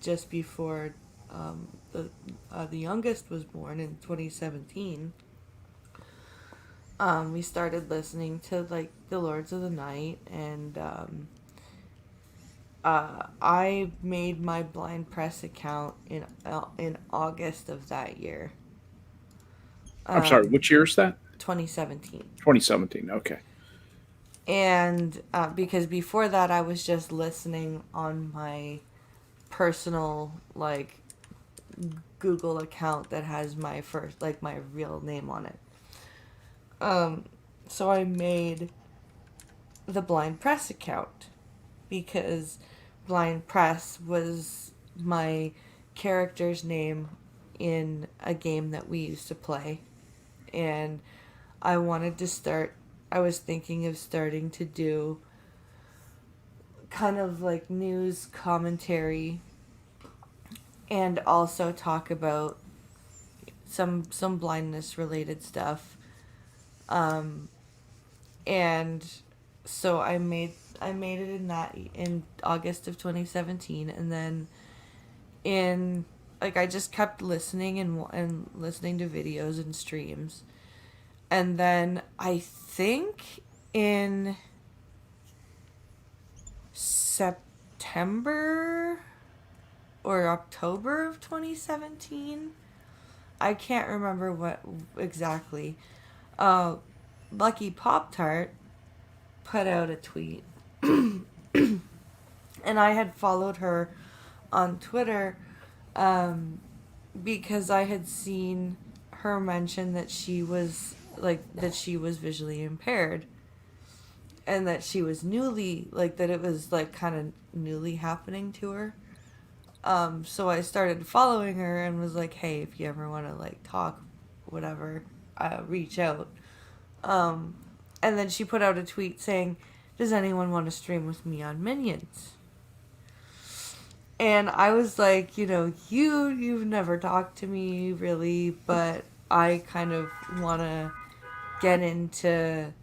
just before the youngest was born in 2017, we started listening to the Lords of the Night, and I made my Blind Press account in August of that year.
I'm sorry, which year is that?
2017.
2017, okay.
And because before that I was just listening on my personal Google account that has my my real name on it. So I made the Blind Press account because Blind Press was my character's name in a game that we used to play, and I was thinking of starting to do kind of news commentary and also talk about some blindness related stuff. And so I made it in August of 2017, and then I just kept listening and listening to videos and streams, and then I think in September or October of 2017, I can't remember what exactly. Lucky Poptart put out a tweet, and I had followed her on Twitter because I had seen her mention that she was visually impaired, and that she was newly, like, that it was like kind of newly happening to her. So I started following her and was like, hey, if you ever want to like talk, whatever, reach out. And then she put out a tweet saying, does anyone want to stream with me on Minions? And I was like, you've never talked to me really, but I kind of want to get into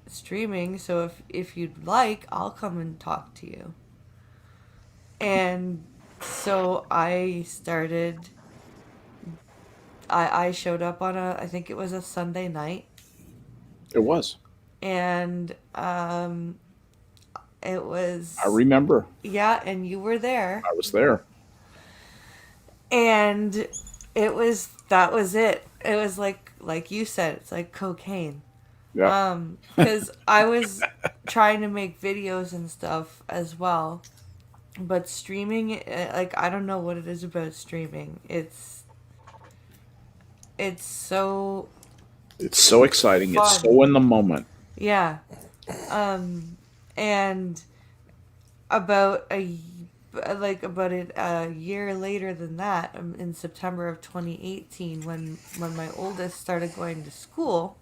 streaming, so if you'd like, I'll come and talk to you. And so I showed up on I think it was a Sunday night.
It was.
And it was...
I remember.
Yeah, and you were there.
I was there.
And that was it. It was like you said, it's like cocaine.
Yeah.
Because I was trying to make videos and stuff as well, but streaming, like, I don't know what it is about streaming. It's so
exciting.
fun.
It's so in the moment.
Yeah. And about a year later than that, in September of 2018, when my oldest started going to school,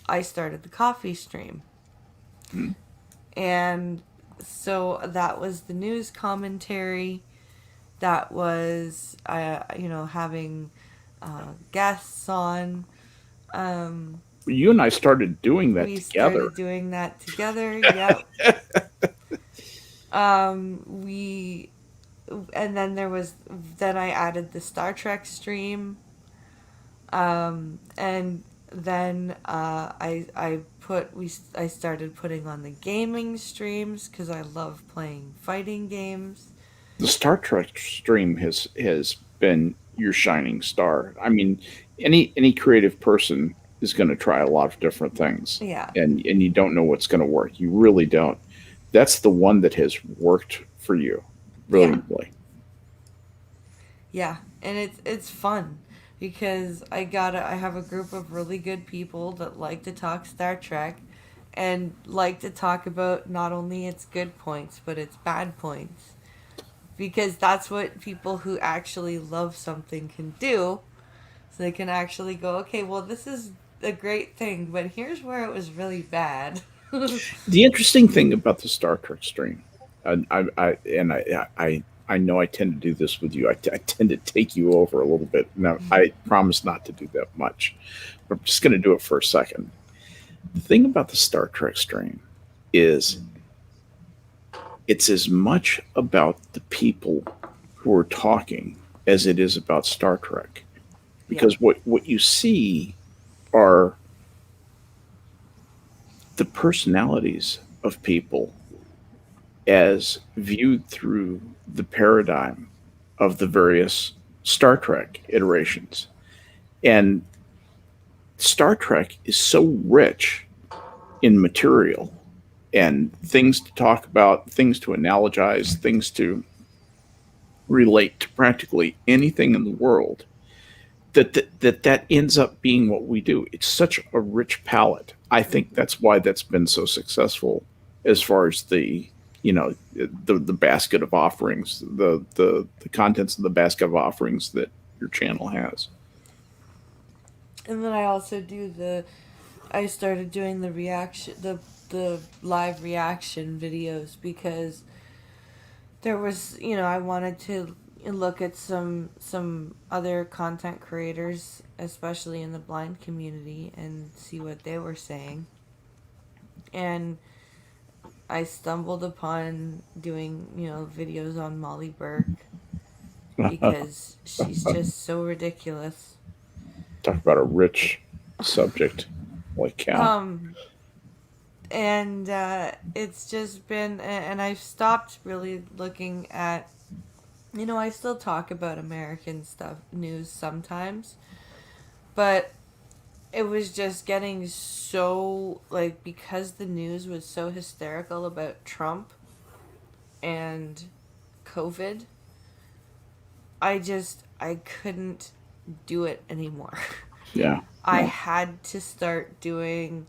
I started the coffee stream. And so that was the news commentary. That was, having guests on.
You and I started doing that
We
together.
started doing that together, yep. And then then I added the Star Trek stream. And then I started putting on the gaming streams because I love playing fighting games.
The Star Trek stream has been your shining star. I mean, any creative person is going to try a lot of different things.
Yeah.
And you don't know what's going to work. You really don't. That's the one that has worked for you brilliantly.
Yeah, and it's fun because I have a group of really good people that like to talk Star Trek and like to talk about not only its good points but its bad points, because that's what people who actually love something can do. So they can actually go, okay, well, this is a great thing, but here's where it was really bad.
The interesting thing about the Star Trek stream, and I know I tend to do this with you. I tend to take you over a little bit. Now, I promise not to do that much, but I'm just going to do it for a second. The thing about the Star Trek stream is it's as much about the people who are talking as it is about Star Trek. Because what you see are the personalities of people as viewed through the paradigm of the various Star Trek iterations. And Star Trek is so rich in material and things to talk about, things to analogize, things to relate to practically anything in the world, that ends up being what we do. It's such a rich palette. I think that's why that's been so successful as far as the basket of offerings, the contents of the basket of offerings that your channel has.
And then I also I started doing the reaction, the live reaction videos, because there was, I wanted to look at some other content creators, especially in the blind community, and see what they were saying. And I stumbled upon doing, videos on Molly Burke because she's just so ridiculous.
Talk about a rich subject. Like cow.
And it's just been, and I've stopped really looking at, I still talk about American news sometimes, but it was just getting so, because the news was so hysterical about Trump and COVID, I couldn't do it anymore.
Yeah.
I had to start doing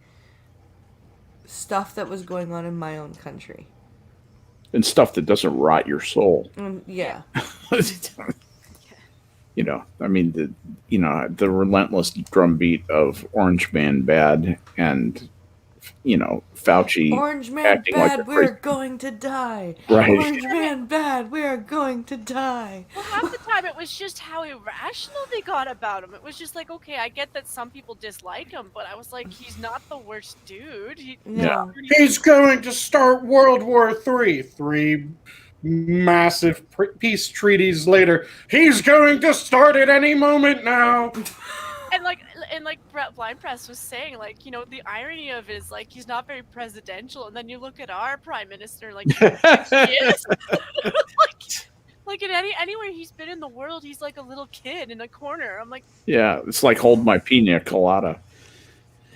stuff that was going on in my own country.
And stuff that doesn't rot your soul.
Yeah.
You know, I mean, the relentless drumbeat of Orange Man bad and, you know, Fauci
Orange Man
acting like
bad,
a
we're
crazy-
going to die.
Right.
Orange Man bad, we're going to die.
Well, half the time it was just how irrational they got about him. It was just like, okay, I get that some people dislike him, but I was like, he's not the worst dude.
No.
He's going to start World War III. 3 massive peace treaties later. He's going to start at any moment now.
And like Blind Press was saying, like, you know, the irony of it is like he's not very presidential, and then you look at our prime minister, like he is. like in anywhere he's been in the world, he's like a little kid in a corner. I'm like,
Yeah, it's like hold my pina colada.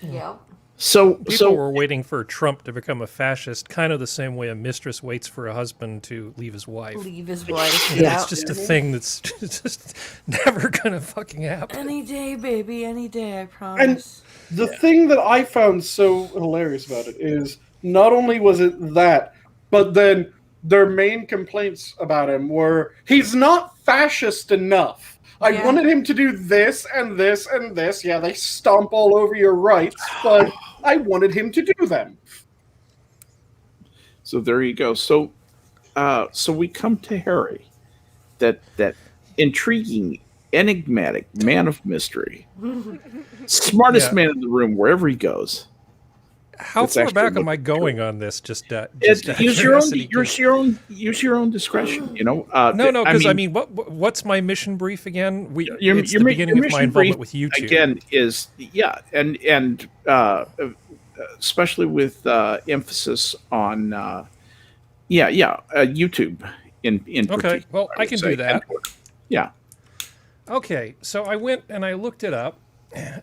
Yep.
So
People were waiting for Trump to become a fascist, kind of the same way a mistress waits for a husband to leave his wife.
Leave his wife.
You know,
Yeah.
it's just a thing that's just never gonna fucking happen.
Any day, baby, any day, I promise.
The thing that I found so hilarious about it is not only was it that, but then their main complaints about him were he's not fascist enough. I
Yeah.
wanted him to do this and this and this. Yeah, they stomp all over your rights, but I wanted him to do them.
So there you go. So we come to Harry, that intriguing, enigmatic man of mystery, smartest
Yeah.
man in the room wherever he goes.
How
It's
far
actually
back am
looking
I going on this? Just out of
Use your own
curiosity, 'cause-
use your own discretion. You know.
No, because I mean, what's my mission brief again? It's the beginning of my involvement with YouTube.
Again is and especially with emphasis on YouTube in
Okay,
particular,
well, I
would
can
say,
do that.
and Twitter. Yeah.
Okay, so I went and I looked it up.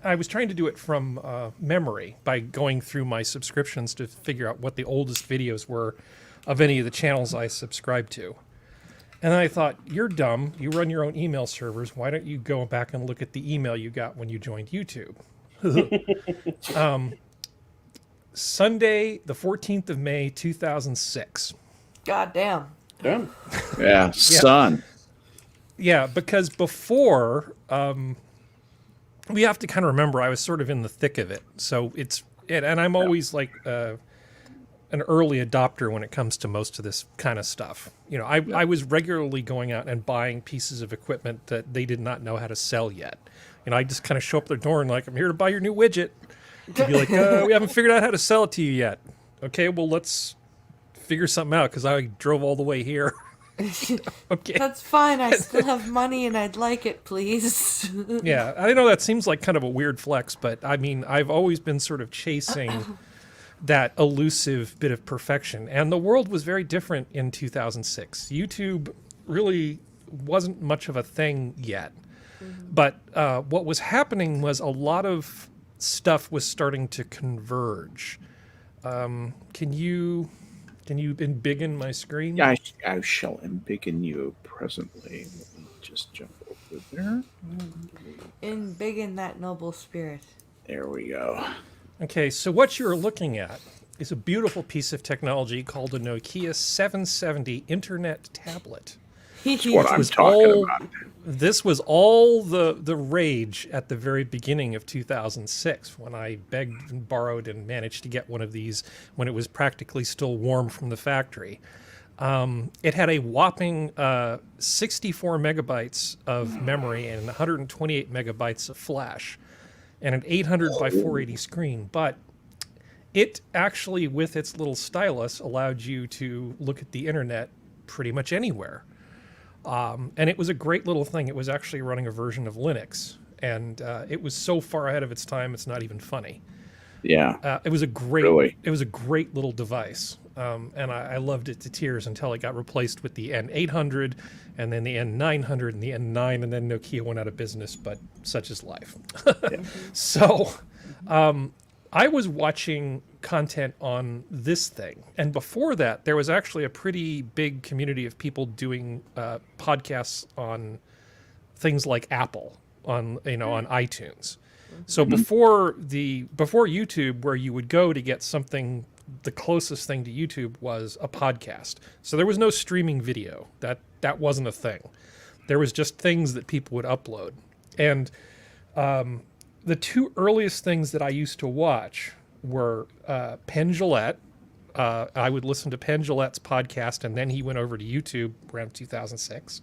I was trying to do it from memory by going through my subscriptions to figure out what the oldest videos were of any of the channels I subscribe to. And I thought, you're dumb. You run your own email servers. Why don't you go back and look at the email you got when you joined YouTube? Sunday, the 14th of May, 2006.
God damn.
Damn.
Yeah, son.
Yeah, because before, we have to kind of remember I was sort of in the thick of it. So and I'm always like an early adopter when it comes to most of this kind of stuff. You know, I was regularly going out and buying pieces of equipment that they did not know how to sell yet. You know, I just kind of show up at their door and like, I'm here to buy your new widget. They'd be like, we haven't figured out how to sell it to you yet. Okay, well, let's figure something out because I drove all the way here. Okay.
That's fine. I still have money and I'd like it, please.
Yeah, I know that seems like kind of a weird flex, but I mean, I've always been sort of chasing that elusive bit of perfection. And the world was very different in 2006. YouTube really wasn't much of a thing yet. But what was happening was a lot of stuff was starting to converge. Can you embiggen my screen?
Yeah, I shall embiggen you presently. Let me just jump over there.
Embiggen that noble spirit.
There we go.
Okay, so what you're looking at is a beautiful piece of technology called a Nokia 770 Internet tablet.
That's what I'm talking about.
This was all the rage at the very beginning of 2006 when I begged and borrowed and managed to get one of these when it was practically still warm from the factory. It had a whopping 64 megabytes of memory and 128 megabytes of flash and an 800 by 480 screen. But it actually, with its little stylus, allowed you to look at the internet pretty much anywhere. And it was a great little thing. It was actually running a version of Linux. And it was so far ahead of its time, it's not even funny.
Yeah.
It was a great,
Really?
it was a great little device. And I loved it to tears until it got replaced with the N800 and then the N900 and the N9, and then Nokia went out of business, but such is life. So I was watching content on this thing. And before that, there was actually a pretty big community of people doing podcasts on things like Apple, on iTunes. So before YouTube, where you would go to get something the closest thing to YouTube was a podcast. So there was no streaming video. That wasn't a thing. There was just things that people would upload. And the two earliest things that I used to watch were Penn Jillette. I would listen to Penn Jillette's podcast, and then he went over to YouTube around 2006.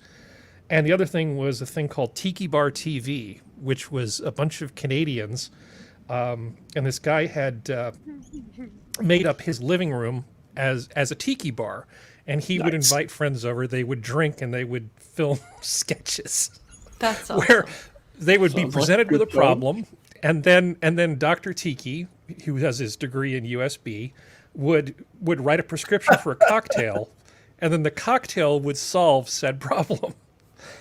And the other thing was a thing called Tiki Bar TV, which was a bunch of Canadians. And this guy had made up his living room as a tiki bar. And he would invite friends over. They would drink and they would film sketches.
That's awesome.
Where they would be
Sounds
presented
like
with a
good fun.
problem. And then Dr. Tiki, who has his degree in USB, would write a prescription for a cocktail. And then the cocktail would solve said problem.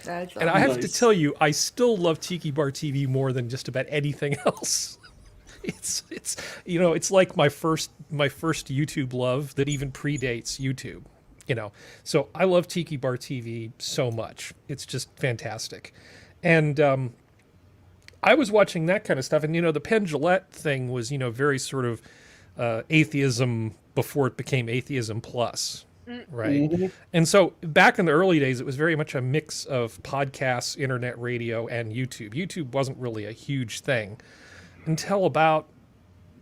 That's
And I have to
Nice.
tell you, I still love Tiki Bar TV more than just about anything else. It's it's like my first YouTube love that even predates YouTube. So I love Tiki Bar TV so much. It's just fantastic. And I was watching that kind of stuff, and the Penn Jillette thing was very sort of atheism before it became atheism plus. Right. And so back in the early days, it was very much a mix of podcasts, internet radio, and YouTube. YouTube wasn't really a huge thing until about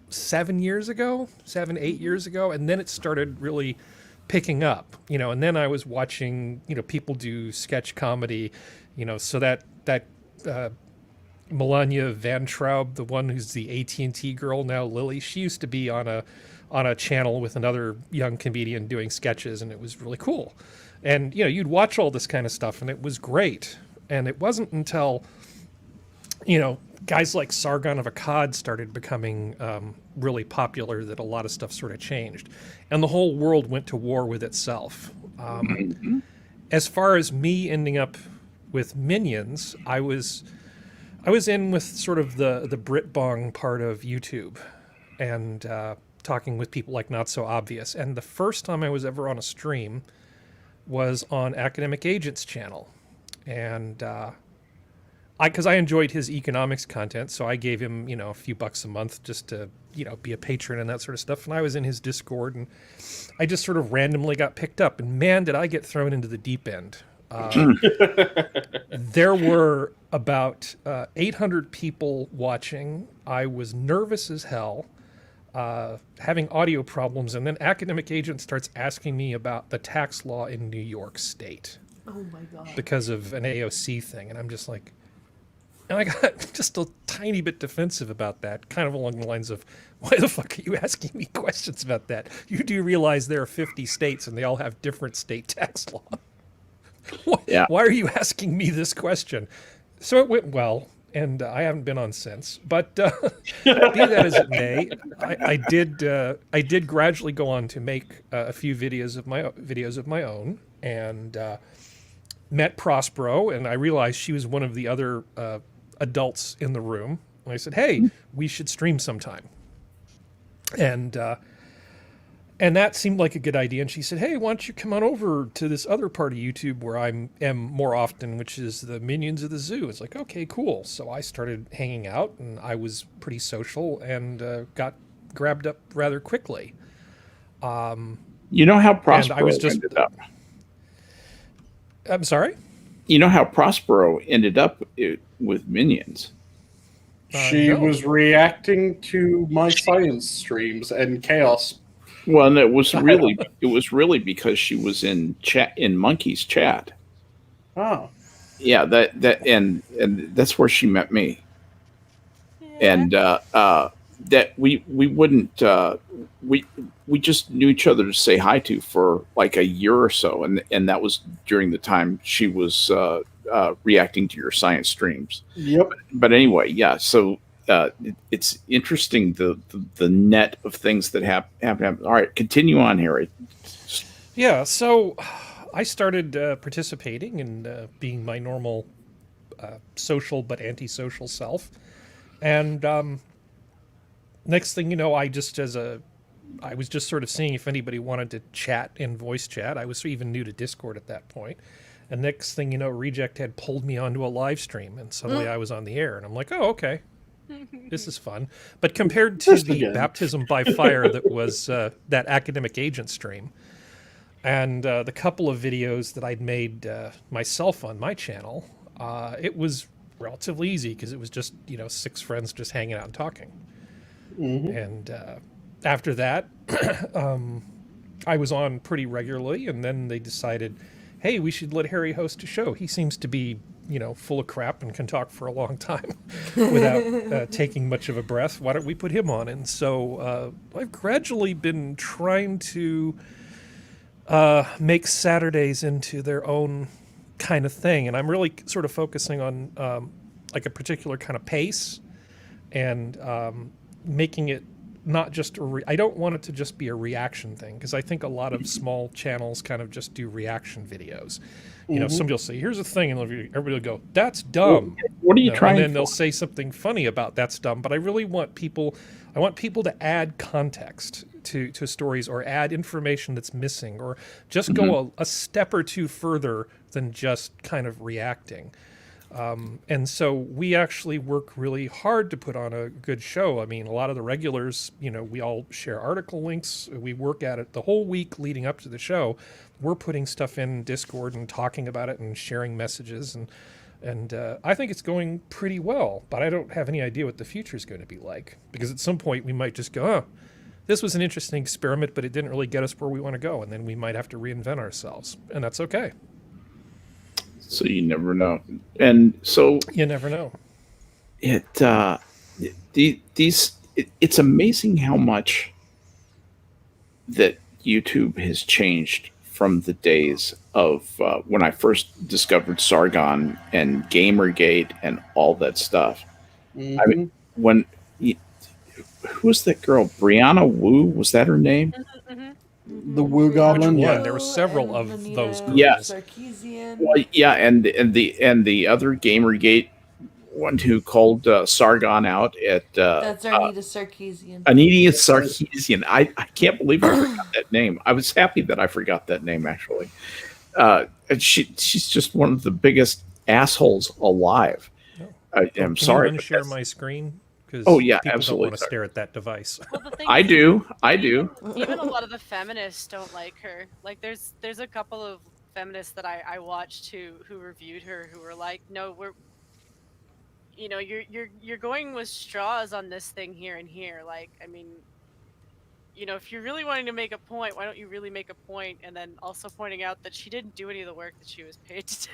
7, 8 years ago. And then it started really picking up, and then I was watching, people do sketch comedy, so that Melania Van Traub, the one who's the AT&T girl now, Lily, she used to be on a channel with another young comedian doing sketches, and it was really cool. And you'd watch all this kind of stuff, and it was great. And it wasn't until guys like Sargon of Akkad started becoming really popular that a lot of stuff sort of changed, and the whole world went to war with itself. As far as me ending up with Minions, I was in with sort of the Brit-bong part of YouTube, and talking with people like Not So Obvious. And the first time I was ever on a stream was on Academic Agent's channel. And because I enjoyed his economics content, so I gave him, a few bucks a month just to, be a patron and that sort of stuff. And I was in his Discord, and I just sort of randomly got picked up. And man, did I get thrown into the deep end. There were about 800 people watching. I was nervous as hell, having audio problems, and then Academic Agent starts asking me about the tax law in New York State.
Oh my God.
Because of an AOC thing, and I'm just like, and I got just a tiny bit defensive about that, kind of along the lines of, why the fuck are you asking me questions about that? You do realize there are 50 states and they all have different state tax law.
Yeah.
Why are you asking me this question? So it went well, and I haven't been on since. But be that as it may, I did gradually go on to make a few videos of my own, and met Prospero, and I realized she was one of the other adults in the room. And I said, "Hey, we should stream sometime." And that seemed like a good idea. And she said, "Hey, why don't you come on over to this other part of YouTube where I am more often, which is the Minions of the Zoo." It's like, okay, cool. So I started hanging out, and I was pretty social, and got grabbed up rather quickly.
You know how Prospero ended up?
I'm sorry?
You know how Prospero ended up with Minions?
She
No.
was reacting to my science streams and chaos.
Well, and it was really because she was in Monkey's chat.
Oh.
Yeah, and that's where she met me. And that we wouldn't we just knew each other to say hi to for like a year or so, and that was during the time she was reacting to your science streams.
Yep.
But anyway, yeah. So it's interesting the net of things that happen. All right, continue on, Harry.
Yeah, so I started participating and being my normal social but antisocial self, and next thing you know, I was just sort of seeing if anybody wanted to chat in voice chat. I was even new to Discord at that point. And next thing you know, Reject had pulled me onto a live stream, and suddenly I was on the air, and I'm like, oh, okay. This is fun. But compared to
Just
the
again.
baptism by fire that was that academic agent stream, and the couple of videos that I'd made myself on my channel, it was relatively easy because it was just 6 friends just hanging out and talking. And after that, I was on pretty regularly, and then they decided, hey, we should let Harry host a show. He seems to be full of crap and can talk for a long time without taking much of a breath. Why don't we put him on? And so I've gradually been trying to make Saturdays into their own kind of thing. And I'm really sort of focusing on like a particular kind of pace and making it not just I don't want it to just be a reaction thing, because I think a lot of small channels kind of just do reaction videos. Somebody will say, here's a thing, and everybody will go, that's dumb.
What are you trying
And then
for?
they'll say something funny about that's dumb. But I really want people to add context to stories, or add information that's missing, or just go a step or two further than just kind of reacting. And so we actually work really hard to put on a good show. I mean, a lot of the regulars, we all share article links. We work at it the whole week leading up to the show. We're putting stuff in Discord and talking about it and sharing messages. And I think it's going pretty well, but I don't have any idea what the future is going to be like, because at some point we might just go, oh, this was an interesting experiment, but it didn't really get us where we want to go. And then we might have to reinvent ourselves, and that's okay.
So you never know. And so
You never know.
it's amazing how much that YouTube has changed from the days of when I first discovered Sargon and Gamergate and all that stuff. I mean, who was that girl? Brianna Wu, was that her name?
The Woo Goblin,
Which one?
yeah.
There were several of those girls.
Yes.
Sarkeesian.
Well, yeah, and the other Gamergate one who called Sargon out at
That's Anita Sarkeesian.
Anita Sarkeesian. I can't believe I forgot that name. I was happy that I forgot that name, actually. And she's just one of the biggest assholes alive. I'm sorry.
Can you unshare my screen? Because
yeah,
people
absolutely.
don't want to stare at that device.
Well, the thing
I
is,
do.
even a lot of the feminists don't like her. Like, there's a couple of feminists that I watched who reviewed her, who were like, no, you're going with straws on this thing here and here. Like, I mean, if you're really wanting to make a point, why don't you really make a point? And then also pointing out that she didn't do any of the work that she was paid to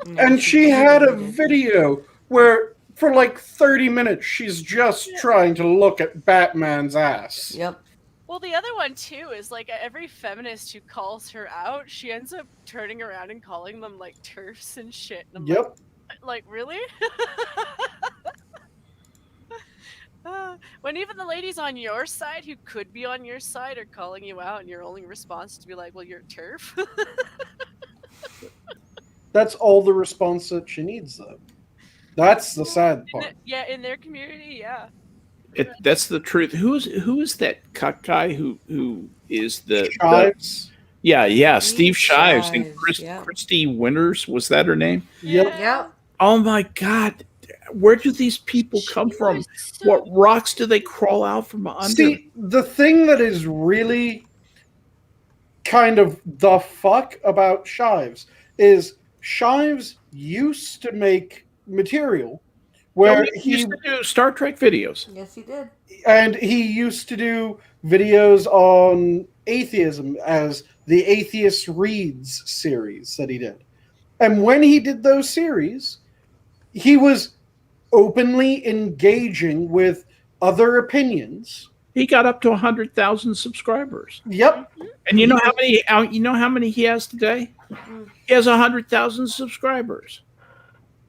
do.
And she had a video where for like 30 minutes she's just trying to look at Batman's ass.
Yep.
Well, the other one too is like every feminist who calls her out, she ends up turning around and calling them like TERFs and shit. And I'm like, really? When even the ladies on your side who could be on your side are calling you out, and your only response is to be like, well, you're a TERF.
That's all the response that she needs, though. That's the sad part.
In their community, yeah.
That's the truth. Who is that cuck guy who is the
Shives?
Steve Shives and
Yeah.
Christy Winters, was that her name?
Yep.
Oh my God, where do these people come from? What rocks do they crawl out from under?
See, the thing that is really kind of the fuck about Shives is Shives used to make material where
he used to do Star Trek videos.
Yes, he did.
And he used to do videos on atheism as the Atheist Reads series that he did. And when he did those series, he was openly engaging with other opinions.
He got up to 100,000 subscribers.
Yep.
And you know how many he has today? He has 100,000 subscribers.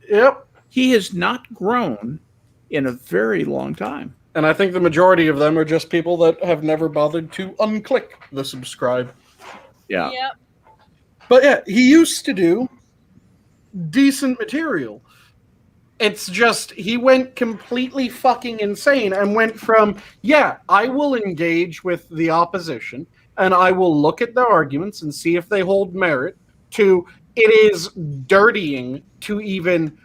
Yep.
He has not grown in a very long time.
And I think the majority of them are just people that have never bothered to unclick the subscribe.
Yeah.
Yep.
But yeah, he used to do decent material. It's just he went completely fucking insane and went from, I will engage with the opposition and I will look at their arguments and see if they hold merit, to it is dirtying to even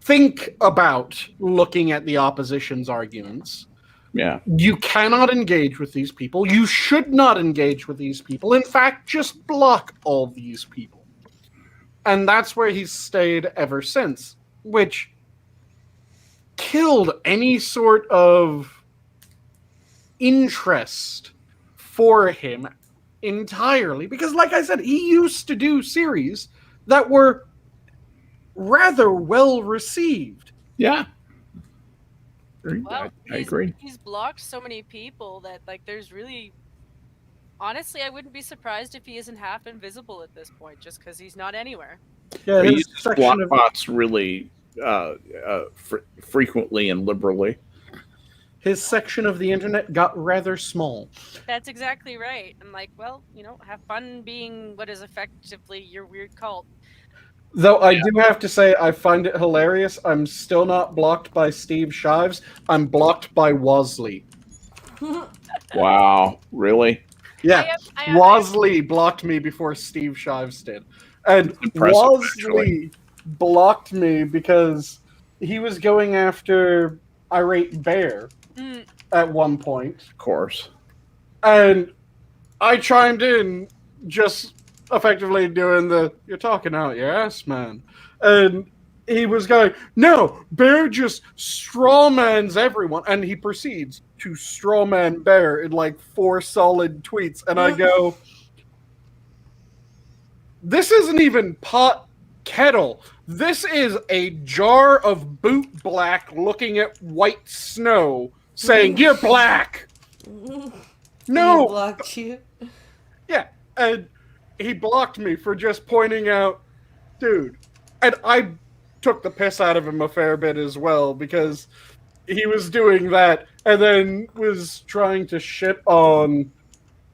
think about looking at the opposition's arguments.
Yeah.
You cannot engage with these people. You should not engage with these people. In fact, just block all these people. And that's where he's stayed ever since, which killed any sort of interest for him entirely. Because, like I said, he used to do series that were rather well received.
Yeah.
Well,
I agree.
He's blocked so many people that, like, there's really... Honestly, I wouldn't be surprised if he isn't half invisible at this point, just because he's not anywhere.
Yeah,
He
his
uses
section
block
of,
bots really frequently and liberally.
his section of the internet got rather small.
That's exactly right. I'm like, well, you know, have fun being what is effectively your weird cult.
Though I do have to say, I find it hilarious. I'm still not blocked by Steve Shives. I'm blocked by Wosley.
Wow. Really?
Yeah, Wosley blocked me before Steve Shives did. And
Impressive,
Wosley
actually.
blocked me because he was going after Irate Bear at one point.
Of course.
And I chimed in, just effectively doing the, you're talking out your ass, man. And he was going, no, Bear just strawmans everyone. And he proceeds to strawman Bear in like 4 solid tweets. And I go, this isn't even pot kettle. This is a jar of boot black looking at white snow saying, you're black. No.
He blocked you.
Yeah. And he blocked me for just pointing out, dude. And I took the piss out of him a fair bit as well, because he was doing that and then was trying to shit on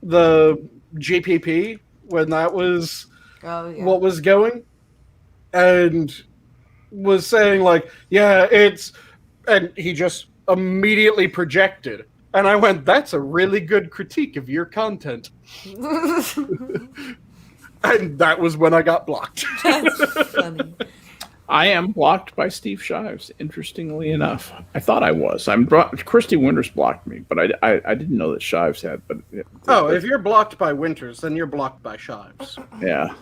the GPP when that was what was going, and was saying like, yeah, it's, and he just immediately projected. And I went, that's a really good critique of your content. And that was when I got blocked.
That's funny.
I am blocked by Steve Shives, interestingly enough. I thought I was. Christy Winters blocked me, but I didn't know that Shives had. But
if you're blocked by Winters, then you're blocked by Shives.
Yeah.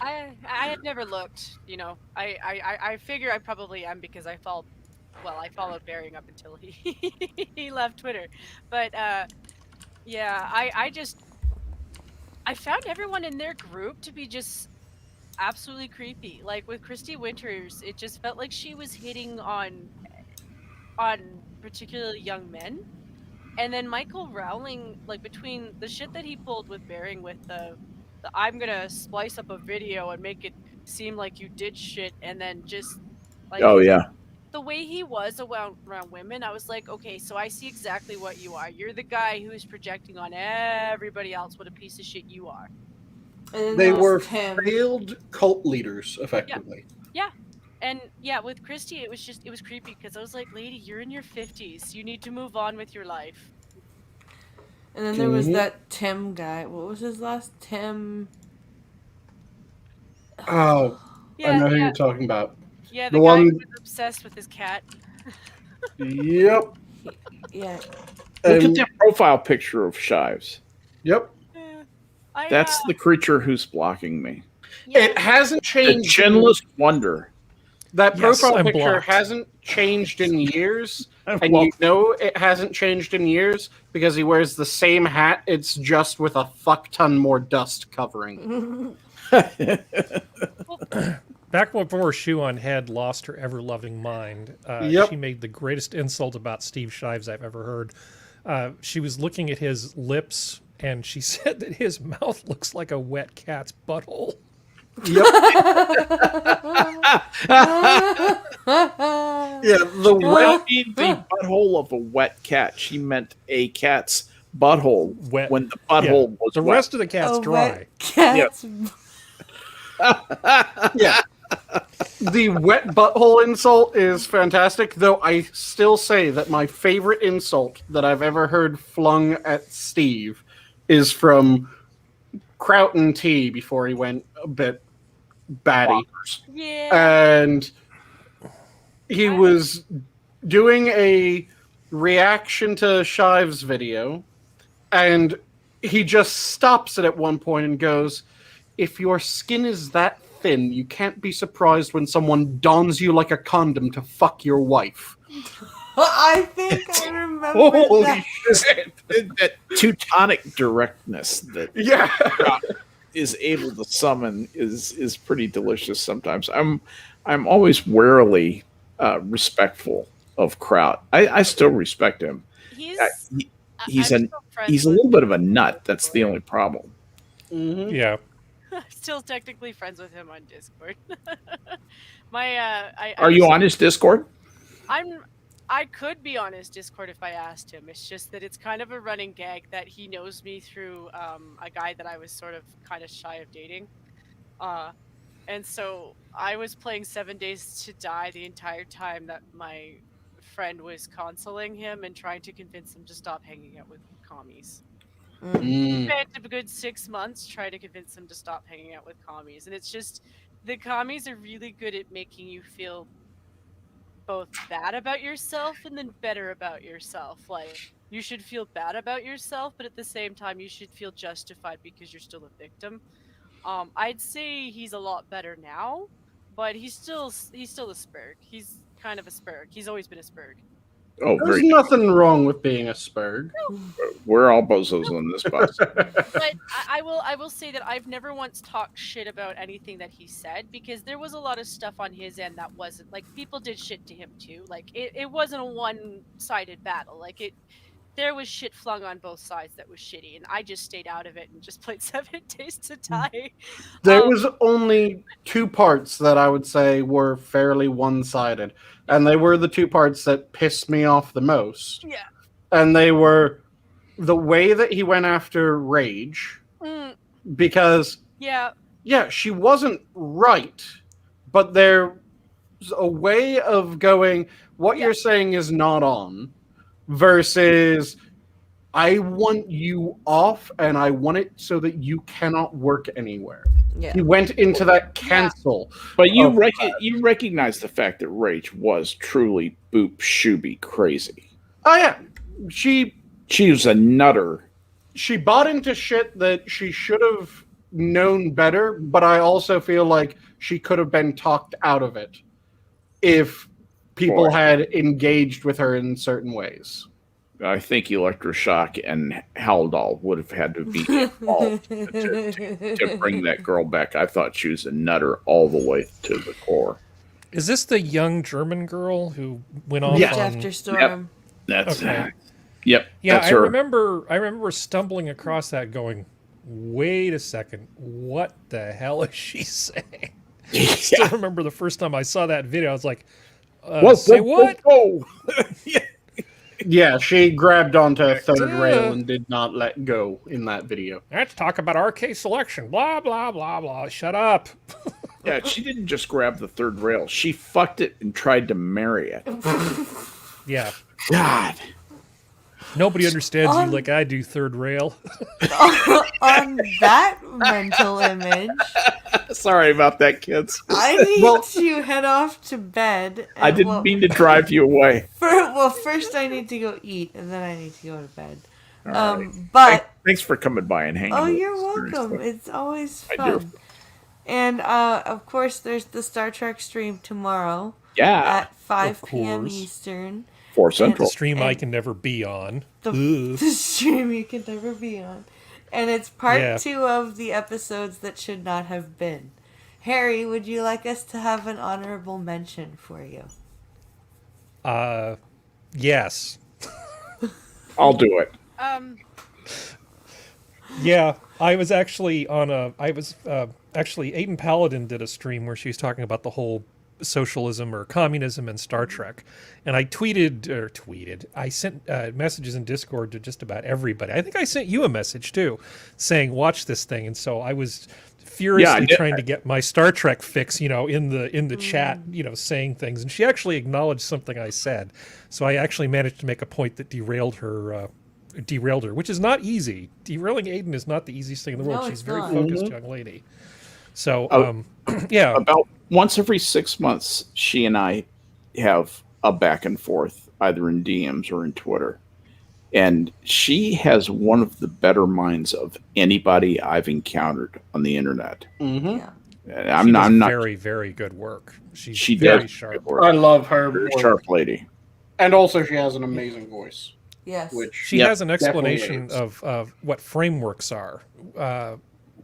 I had never looked, you know. I figure I probably am because I followed Bearing up until he left Twitter. But yeah, I found everyone in their group to be just absolutely creepy. Like with Christy Winters, it just felt like she was hitting on particularly young men. And then Michael Rowling, like between the shit that he pulled with Bearing with the I'm gonna splice up a video and make it seem like you did shit, and then just like,
oh yeah,
the way he was around women, I was like, okay, so I see exactly what you are. You're the guy who's projecting on everybody else what a piece of shit you are.
And
they were failed cult leaders, effectively.
Yeah. And yeah, with Christy, it was creepy because I was like, lady, you're in your 50s. You need to move on with your life.
And then there was that Tim guy. What was his last? Tim.
Oh,
yeah,
I know who you're talking about.
Yeah, the guy
one
who was obsessed with his cat.
Yep.
Yeah.
Look at that profile picture of Shives.
Yep.
That's the creature who's blocking me.
Yeah.
It hasn't changed.
The chinless wonder.
That profile
I'm
picture
blocked.
hasn't changed in years. And
Well-
you know it hasn't changed in years because he wears the same hat. It's just with a fuck ton more dust covering.
Back before Shoe on Head lost her ever-loving mind,
Yep.
she made the greatest insult about Steve Shives I've ever heard. She was looking at his lips, and she said that his mouth looks like a wet cat's butthole.
Yep. Yeah, the
Well, the butthole of a wet cat. She meant a cat's butthole
Wet.
when the butthole was
The
wet.
rest of the cat's dry.
Cats.
yeah. The wet butthole insult is fantastic, though I still say that my favorite insult that I've ever heard flung at Steve is from Croughton T before he went a bit baddie.
Yeah.
And he was doing a reaction to Shive's video, and he just stops it at one point and goes, "If your skin is that thin, you can't be surprised when someone dons you like a condom to fuck your wife."
I think I remember
Holy
that.
shit!
That Teutonic directness that
Yeah.
is able to summon is pretty delicious sometimes. I'm always warily respectful of Kraut. I still respect him.
He's
He's
I'm still friends
he's a
with
little bit of a nut. That's the only problem.
Mhm.
Yeah.
I'm still technically friends with him on Discord.
Are you on his Discord?
I could be on his Discord if I asked him. It's just that it's kind of a running gag that he knows me through a guy that I was sort of kind of shy of dating. And so I was playing 7 Days to Die the entire time that my friend was consoling him and trying to convince him to stop hanging out with commies.
Mm.
Spent a good 6 months trying to convince him to stop hanging out with commies. And it's just, the commies are really good at making you feel both bad about yourself and then better about yourself. Like, you should feel bad about yourself, but at the same time you should feel justified because you're still a victim. I'd say he's a lot better now, but he's still a spurg. He's kind of a spurg. He's always been a spurg.
Oh,
There's
very.
nothing wrong with being a spurg.
We're all bozos on this bus.
But I will say that I've never once talked shit about anything that he said, because there was a lot of stuff on his end that wasn't, like, people did shit to him too. Like, it wasn't a one-sided battle. Like, there was shit flung on both sides that was shitty, and I just stayed out of it and just played 7 Days to Die.
There was only two parts that I would say were fairly one-sided, and they were the two parts that pissed me off the most.
Yeah.
And they were the way that he went after Rage, because
Yeah.
she wasn't right, but there's a way of going, what you're saying is not on, versus I want you off and I want it so that you cannot work anywhere.
Yeah.
He went into that cancel.
But you recognize the fact that Rach was truly boop shooby crazy.
Oh yeah. She
was a nutter.
She bought into shit that she should have known better, but I also feel like she could have been talked out of it if people had engaged with her in certain ways.
I think Electroshock and Haldol would have had to be involved to bring that girl back. I thought she was a nutter all the way to the core.
Is this the young German girl who went off
Yeah.
on...
After Storm.
That's
Okay.
Yep.
Yeah,
that's
I
her.
remember stumbling across that going, wait a second, what the hell is she saying? I still remember the first time I saw that video, I was like, say what?
Whoa.
Yeah, she grabbed onto a third rail and did not let go in that video.
Let's talk about RK selection. Blah, blah, blah, blah. Shut up.
Yeah, she didn't just grab the third rail. She fucked it and tried to marry it.
Yeah.
God.
Nobody understands you like I do, third rail.
On that mental image,
Sorry about that, kids.
I need to head off to bed.
I didn't mean to drive you away.
First I need to go eat, and then I need to go to bed.
All right.
But
Thanks for coming by and hanging.
oh,
with
you're
us.
welcome.
Seriously.
It's always
I do.
fun. And of course, there's the Star Trek stream tomorrow
Yeah.
at 5
Of
p.m.
course.
Eastern.
4 Central.
Stream I
And-
can never be on.
The stream you can never be on. And it's part
Yeah.
2 of the episodes that should not have been. Harry, would you like us to have an honorable mention for you?
Yes.
I'll do it.
Yeah, I was actually actually, Aiden Paladin did a stream where she was talking about the whole socialism or communism in Star Trek. And I I sent messages in Discord to just about everybody. I think I sent you a message too, saying, watch this thing. And so I was furiously trying to get my Star Trek fix, in the chat, saying things. And she actually acknowledged something I said. So I actually managed to make a point that derailed her, which is not easy. Derailing Aiden is not the easiest thing in the world.
No,
She's
it's
a very
not.
focused young lady. So,
Oh.
yeah,
About once every 6 months, she and I have a back and forth, either in DMs or in Twitter. And she has one of the better minds of anybody I've encountered on the internet.
Mm-hmm.
Yeah.
she does
I'm not.
very, very good work. She's
She
very
does
sharp.
good work.
I love her.
Very
work.
sharp lady.
And also, she has an amazing voice.
Yes.
Which
She
Yep.
has an explanation
Definitely
of what frameworks are,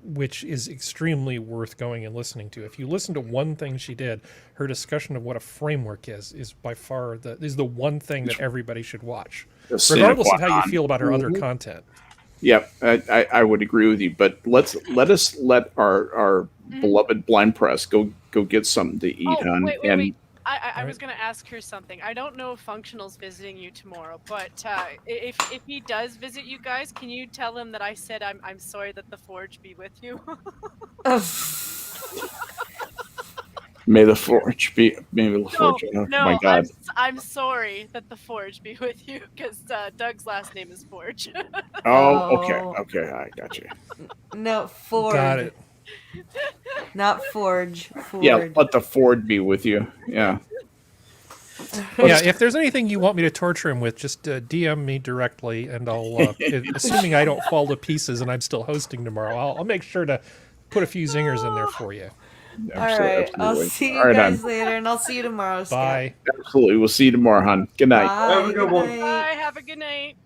which is extremely worth going and listening to. If you listen to one thing she did, her discussion of what a framework is by far the one thing that everybody should watch, regardless of how you feel about her other content.
Yep, I would agree with you. But let our beloved blind press go get something to eat, hon.
Wait. I was going to ask her something. I don't know if Functional's visiting you tomorrow, but if he does visit you guys, can you tell him that I said I'm sorry that the Forge be with you?
May the Forge be. Oh my God.
I'm sorry that the Forge be with you, because Doug's last name is Forge.
Okay, I got you.
No, Ford.
Got it.
Not Forge. Ford.
Yeah, let the Ford be with you. Yeah.
Yeah, if there's anything you want me to torture him with, just DM me directly, and I'll, assuming I don't fall to pieces and I'm still hosting tomorrow, I'll make sure to put a few zingers in there for you.
All right. I'll see you guys later, and I'll see you tomorrow. Skep.
Bye.
Absolutely. We'll see you tomorrow, hon. Good night.
Bye.
Have a good one.
Bye. Have a good night.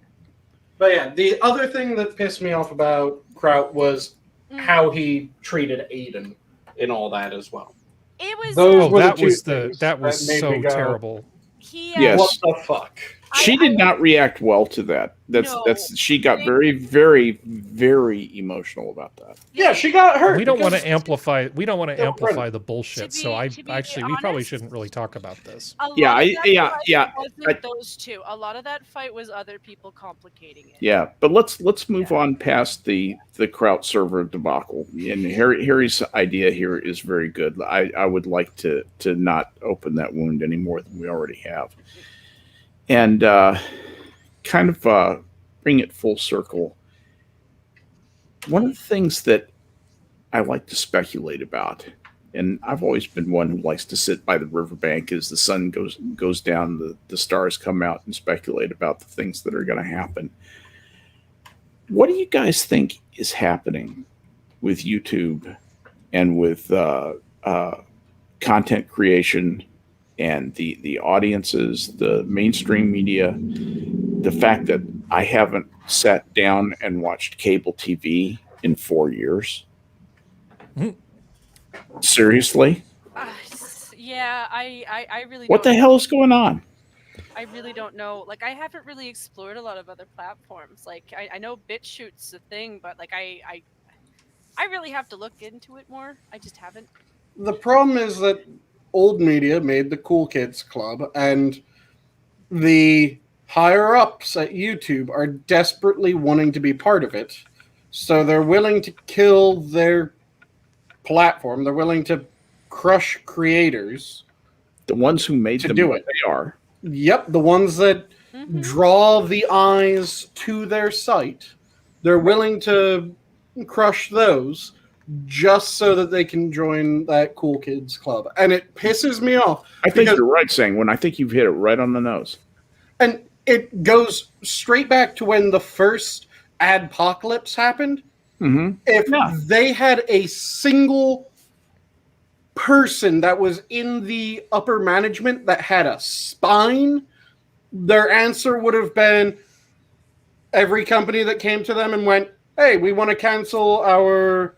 But yeah, the other thing that pissed me off about Kraut was how he treated Aiden in all that as well.
It was.
That was so terrible.
Yes.
What the fuck?
She did not react well to that. She got very, very, very emotional about that.
Yeah, she got hurt.
We don't want to amplify the bullshit. So we probably shouldn't really talk about this.
Those two. A lot of that fight was other people complicating it.
Yeah, but let's move on past the Kraut server debacle. And Harry's idea here is very good. I would like to not open that wound any more than we already have. And kind of bring it full circle. One of the things that I like to speculate about, and I've always been one who likes to sit by the riverbank as the sun goes down, the stars come out, and speculate about the things that are going to happen. What do you guys think is happening with YouTube and with content creation and the audiences, the mainstream media, the fact that I haven't sat down and watched cable TV in 4 years? Seriously?
Yeah, I really
What the hell is going on?
I really don't know. Like, I haven't really explored a lot of other platforms. Like, I know BitChute's a thing, but like I really have to look into it more. I just haven't.
The problem is that old media made the Cool Kids Club, and the higher ups at YouTube are desperately wanting to be part of it. So they're willing to kill their platform. They're willing to crush creators.
The ones who made them
do it.
They are.
Yep, the ones that draw the eyes to their site. They're willing to crush those just so that they can join that Cool Kids Club. And it pisses me off.
I think you're right, Sanguine. I think you've hit it right on the nose.
And it goes straight back to when the first adpocalypse happened.
Mm-hmm.
If they had a single person that was in the upper management that had a spine, their answer would have been every company that came to them and went, hey, we want to cancel our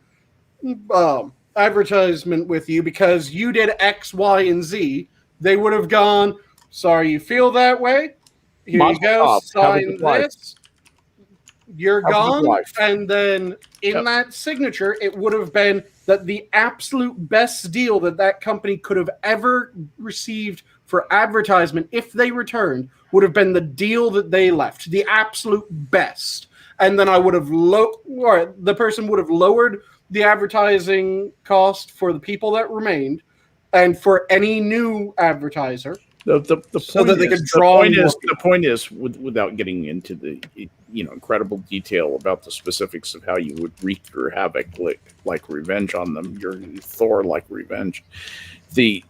advertisement with you because you did X, Y, and Z. They would have gone, sorry you feel that way. Here you go, sign this. You're gone. And then in that signature, it would have been that the absolute best deal that company could have ever received for advertisement, if they returned, would have been the deal that they left, the absolute best. And then I would have the person would have lowered the advertising cost for the people that remained, and for any new advertiser,
The
So
point
that they
is,
could draw more
the
people.
point is, without getting into the incredible detail about the specifics of how you would wreak your havoc like revenge on them, your Thor like revenge. The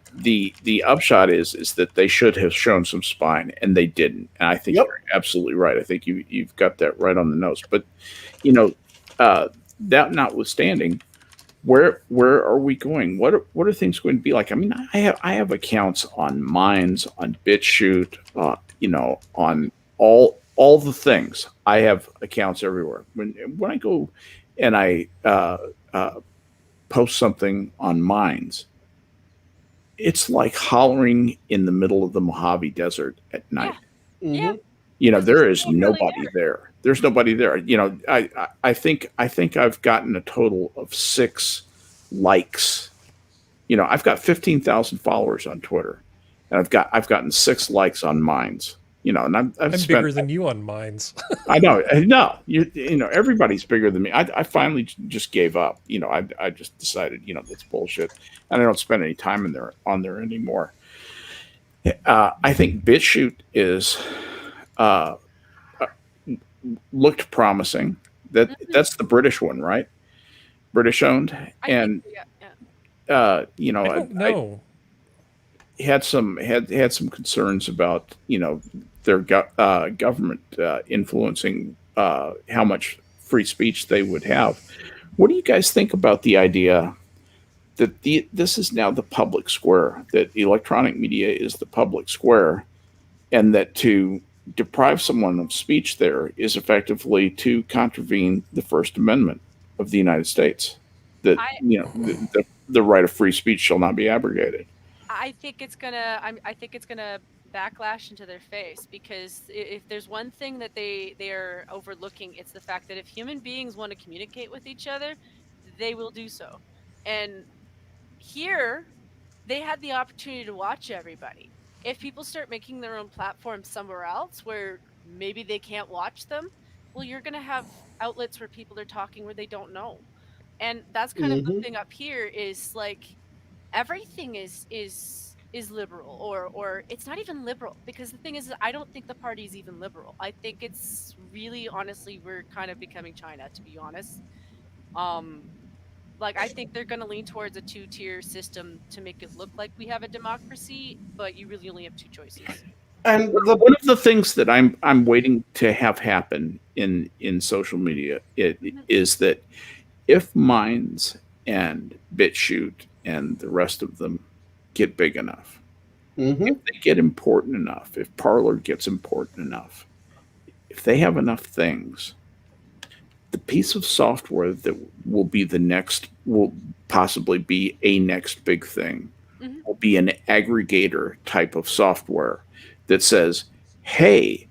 upshot is that they should have shown some spine, and they didn't. And I think
Yep.
you're absolutely right. I think you've got that right on the nose. But that notwithstanding, where are we going? What are things going to be like? I mean, I have accounts on Minds, on BitChute, on all the things. I have accounts everywhere. When I go and I post something on Minds, it's like hollering in the middle of the Mojave Desert at night.
Mhm.
There is
There's nobody
nobody there. There's nobody there. I think I've gotten a total of 6 likes. I've got 15,000 followers on Twitter, and I've gotten 6 likes on Minds. And I've
I'm
spent,
bigger than you on Minds.
I know. Everybody's bigger than me. I finally just gave up. I just decided, that's bullshit, and I don't spend any time on there anymore. I think BitChute is looked promising. That's the British one, right? British owned, and
I don't know.
had some concerns about their government influencing how much free speech they would have. What do you guys think about the idea that this is now the public square, that electronic media is the public square, and that to deprive someone of speech there is effectively to contravene the First Amendment of the United States, that the right of free speech shall not be abrogated?
I think it's gonna backlash into their face, because if there's one thing that they are overlooking, it's the fact that if human beings want to communicate with each other, they will do so. And here, they had the opportunity to watch everybody. If people start making their own platforms somewhere else where maybe they can't watch them, well, you're gonna have outlets where people are talking where they don't know. And that's kind of the thing up here, is like everything is liberal, or it's not even liberal, because the thing is, I don't think the party is even liberal. I think it's really, honestly, we're kind of becoming China, to be honest. Like, I think they're going to lean towards a 2-tier system to make it look like we have a democracy, but you really only have 2 choices.
And
one of the things that I'm waiting to have happen in social media is that if Minds and BitChute and the rest of them get big enough, if they get important enough, if Parler gets important enough, if they have enough things, the piece of software that will possibly be a next big thing will be an aggregator type of software that says, hey,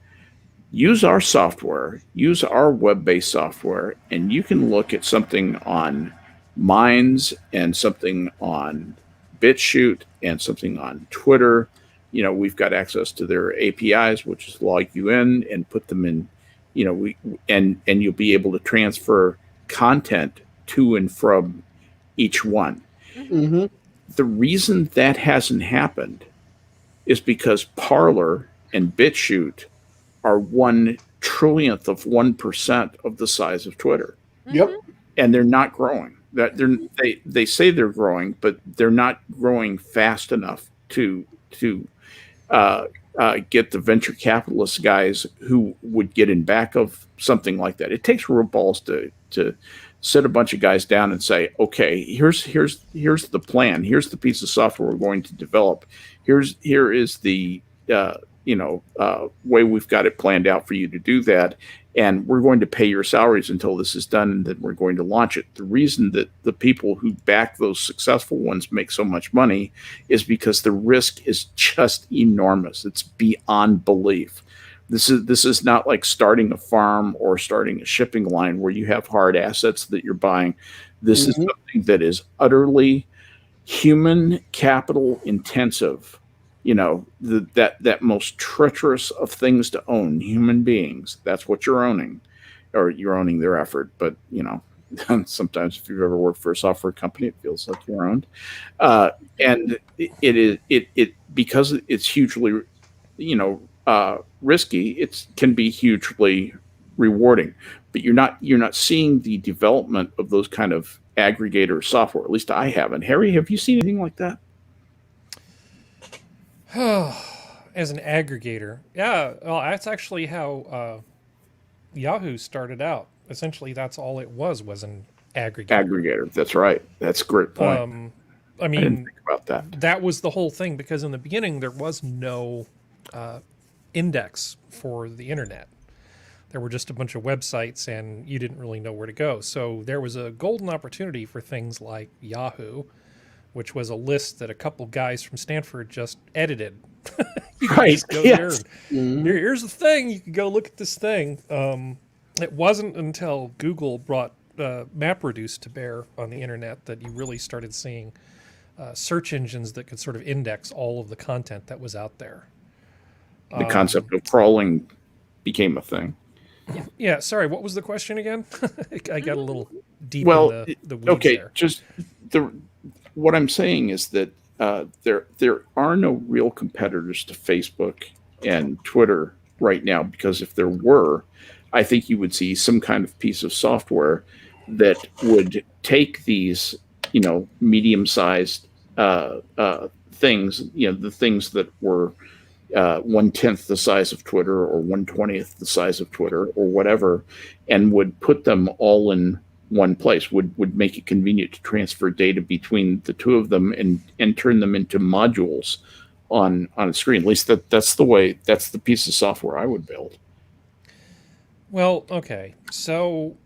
use our software, use our web-based software, and you can look at something on Minds and something on BitChute and something on Twitter. We've got access to their APIs, which is log you in and put them in. And you'll be able to transfer content to and from each one. The reason that hasn't happened is because Parler and BitChute are 1/trillionth of 1% of the size of Twitter. And they're not growing. They say they're growing, but they're not growing fast enough to get the venture capitalist guys who would get in back of something like that. It takes real balls to sit a bunch of guys down and say, okay, here's the plan. Here's the piece of software we're going to develop. Here is the way we've got it planned out for you to do that. And we're going to pay your salaries until this is done, and then we're going to launch it. The reason that the people who back those successful ones make so much money is because the risk is just enormous. It's beyond belief. This is not like starting a farm or starting a shipping line where you have hard assets that you're buying. This is something that is utterly human capital intensive. That most treacherous of things to own, human beings. That's what you're owning, or you're owning their effort. But sometimes if you've ever worked for a software company, it feels like you're owned. And it because it's hugely, risky. It can be hugely rewarding, but you're not seeing the development of those kind of aggregator software. At least I haven't. Harry, have you seen anything like that?
As an aggregator, yeah. Well, that's actually how Yahoo started out. Essentially, that's all it was an aggregator.
Aggregator. That's right. That's a great point.
I
I didn't
mean,
think about that.
that was the whole thing, because in the beginning there was no index for the internet. There were just a bunch of websites, and you didn't really know where to go. So there was a golden opportunity for things like Yahoo, which was a list that a couple guys from Stanford just edited. You could
Right.
just go
Yes.
there. Here's the thing. You could go look at this thing. It wasn't until Google brought MapReduce to bear on the internet that you really started seeing search engines that could sort of index all of the content that was out there.
The concept of crawling became a thing.
Yeah, sorry, what was the question again? I got a little deep
Well,
in the weeds
okay,
there.
just what I'm saying is that there are no real competitors to Facebook and Twitter right now, because if there were, I think you would see some kind of piece of software that would take these, medium-sized things, the things that were 1/10 the size of Twitter or 1/20th the size of Twitter or whatever, and would put them all in one place, would make it convenient to transfer data between the two of them and turn them into modules on a screen. At least that's the piece of software I would build.
Well, okay, so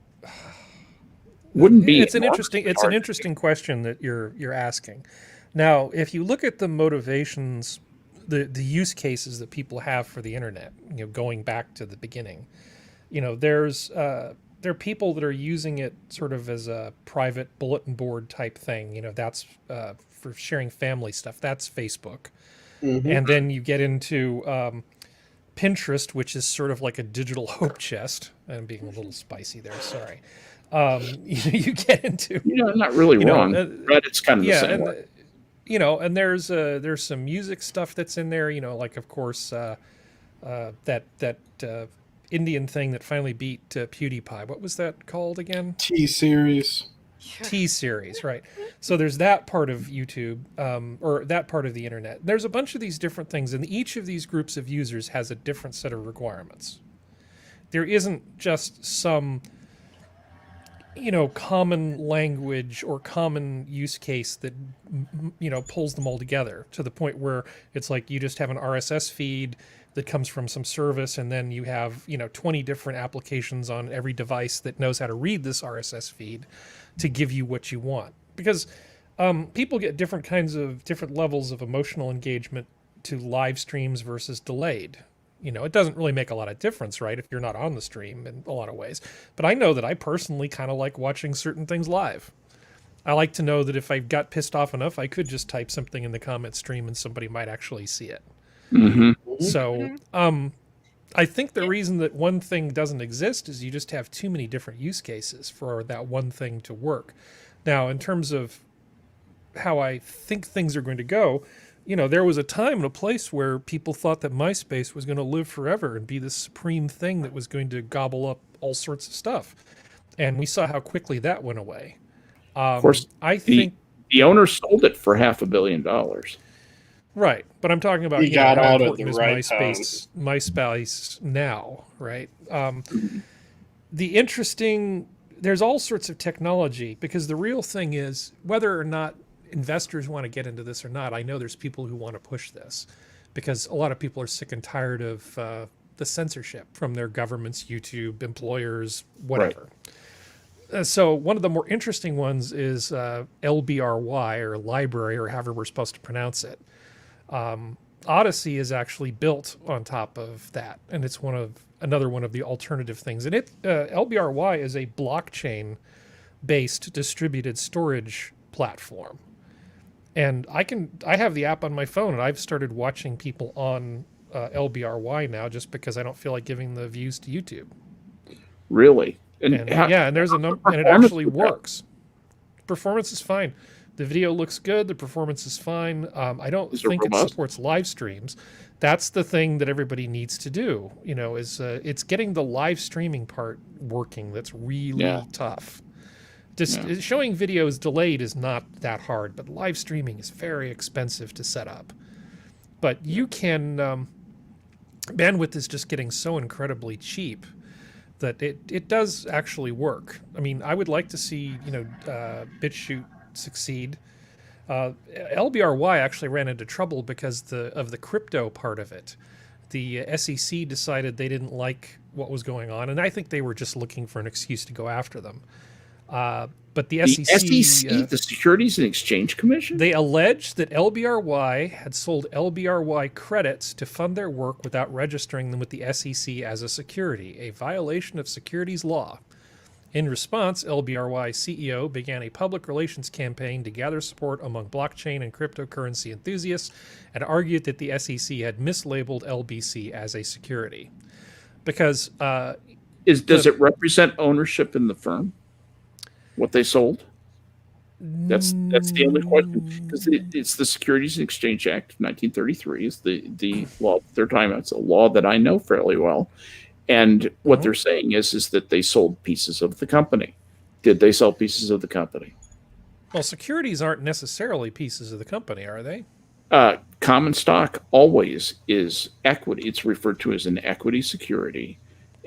Wouldn't be
it's an interesting question that you're asking. Now, if you look at the motivations, the use cases that people have for the internet, going back to the beginning, there are people that are using it sort of as a private bulletin board type thing. That's for sharing family stuff. That's Facebook. And then you get into Pinterest, which is sort of like a digital hope chest. I'm being a little spicy there. Sorry. You get into,
not really wrong. Reddit's kind of the same way.
And there's some music stuff that's in there. Like of course that Indian thing that finally beat PewDiePie. What was that called again?
T-Series.
T-Series, right. So there's that part of YouTube, or that part of the internet. There's a bunch of these different things, and each of these groups of users has a different set of requirements. There isn't just some, common language or common use case that, pulls them all together to the point where it's like you just have an RSS feed that comes from some service, and then you have 20 different applications on every device that knows how to read this RSS feed to give you what you want. Because people get different levels of emotional engagement to live streams versus delayed. It doesn't really make a lot of difference, right, if you're not on the stream in a lot of ways. But I know that I personally kind of like watching certain things live. I like to know that if I got pissed off enough, I could just type something in the comment stream and somebody might actually see it. So I think the reason that one thing doesn't exist is you just have too many different use cases for that one thing to work. Now, in terms of how I think things are going to go, there was a time and a place where people thought that MySpace was going to live forever and be this supreme thing that was going to gobble up all sorts of stuff. And we saw how quickly that went away.
Of course,
I think
the owner sold it for $500 million.
Right, but I'm talking about
He got
how
out at
important
the
is
right
MySpace now, right? There's all sorts of technology, because the real thing is whether or not investors want to get into this or not. I know there's people who want to push this because a lot of people are sick and tired of the censorship from their governments, YouTube, employers, whatever. Right. So one of the more interesting ones is LBRY, or library, or however we're supposed to pronounce it. Odyssey is actually built on top of that, and it's another one of the alternative things. And LBRY is a blockchain-based distributed storage platform. And I have the app on my phone, and I've started watching people on LBRY now just because I don't feel like giving the views to YouTube.
Really?
And there's a number, and it actually works. Performance is fine. The video looks good. The performance is fine. I don't think it supports live streams. That's the thing that everybody needs to do. Is it's getting the live streaming part working. That's really tough. Just showing videos delayed is not that hard, but live streaming is very expensive to set up. But you can bandwidth is just getting so incredibly cheap that it does actually work. I mean, I would like to see BitChute succeed. LBRY actually ran into trouble because of the crypto part of it. The SEC decided they didn't like what was going on, and I think they were just looking for an excuse to go after them. But the SEC,
the Securities and Exchange Commission,
they alleged that LBRY had sold LBRY credits to fund their work without registering them with the SEC as a security, a violation of securities law. In response, LBRY CEO began a public relations campaign to gather support among blockchain and cryptocurrency enthusiasts and argued that the SEC had mislabeled LBC as a security. Because
does it represent ownership in the firm? What they sold? That's the only question, because it's the Securities and Exchange Act of 1933 is the law they're talking about. It's a law that I know fairly well, and what they're saying is that they sold pieces of the company. Did they sell pieces of the company?
Well, securities aren't necessarily pieces of the company, are they?
Common stock always is equity. It's referred to as an equity security,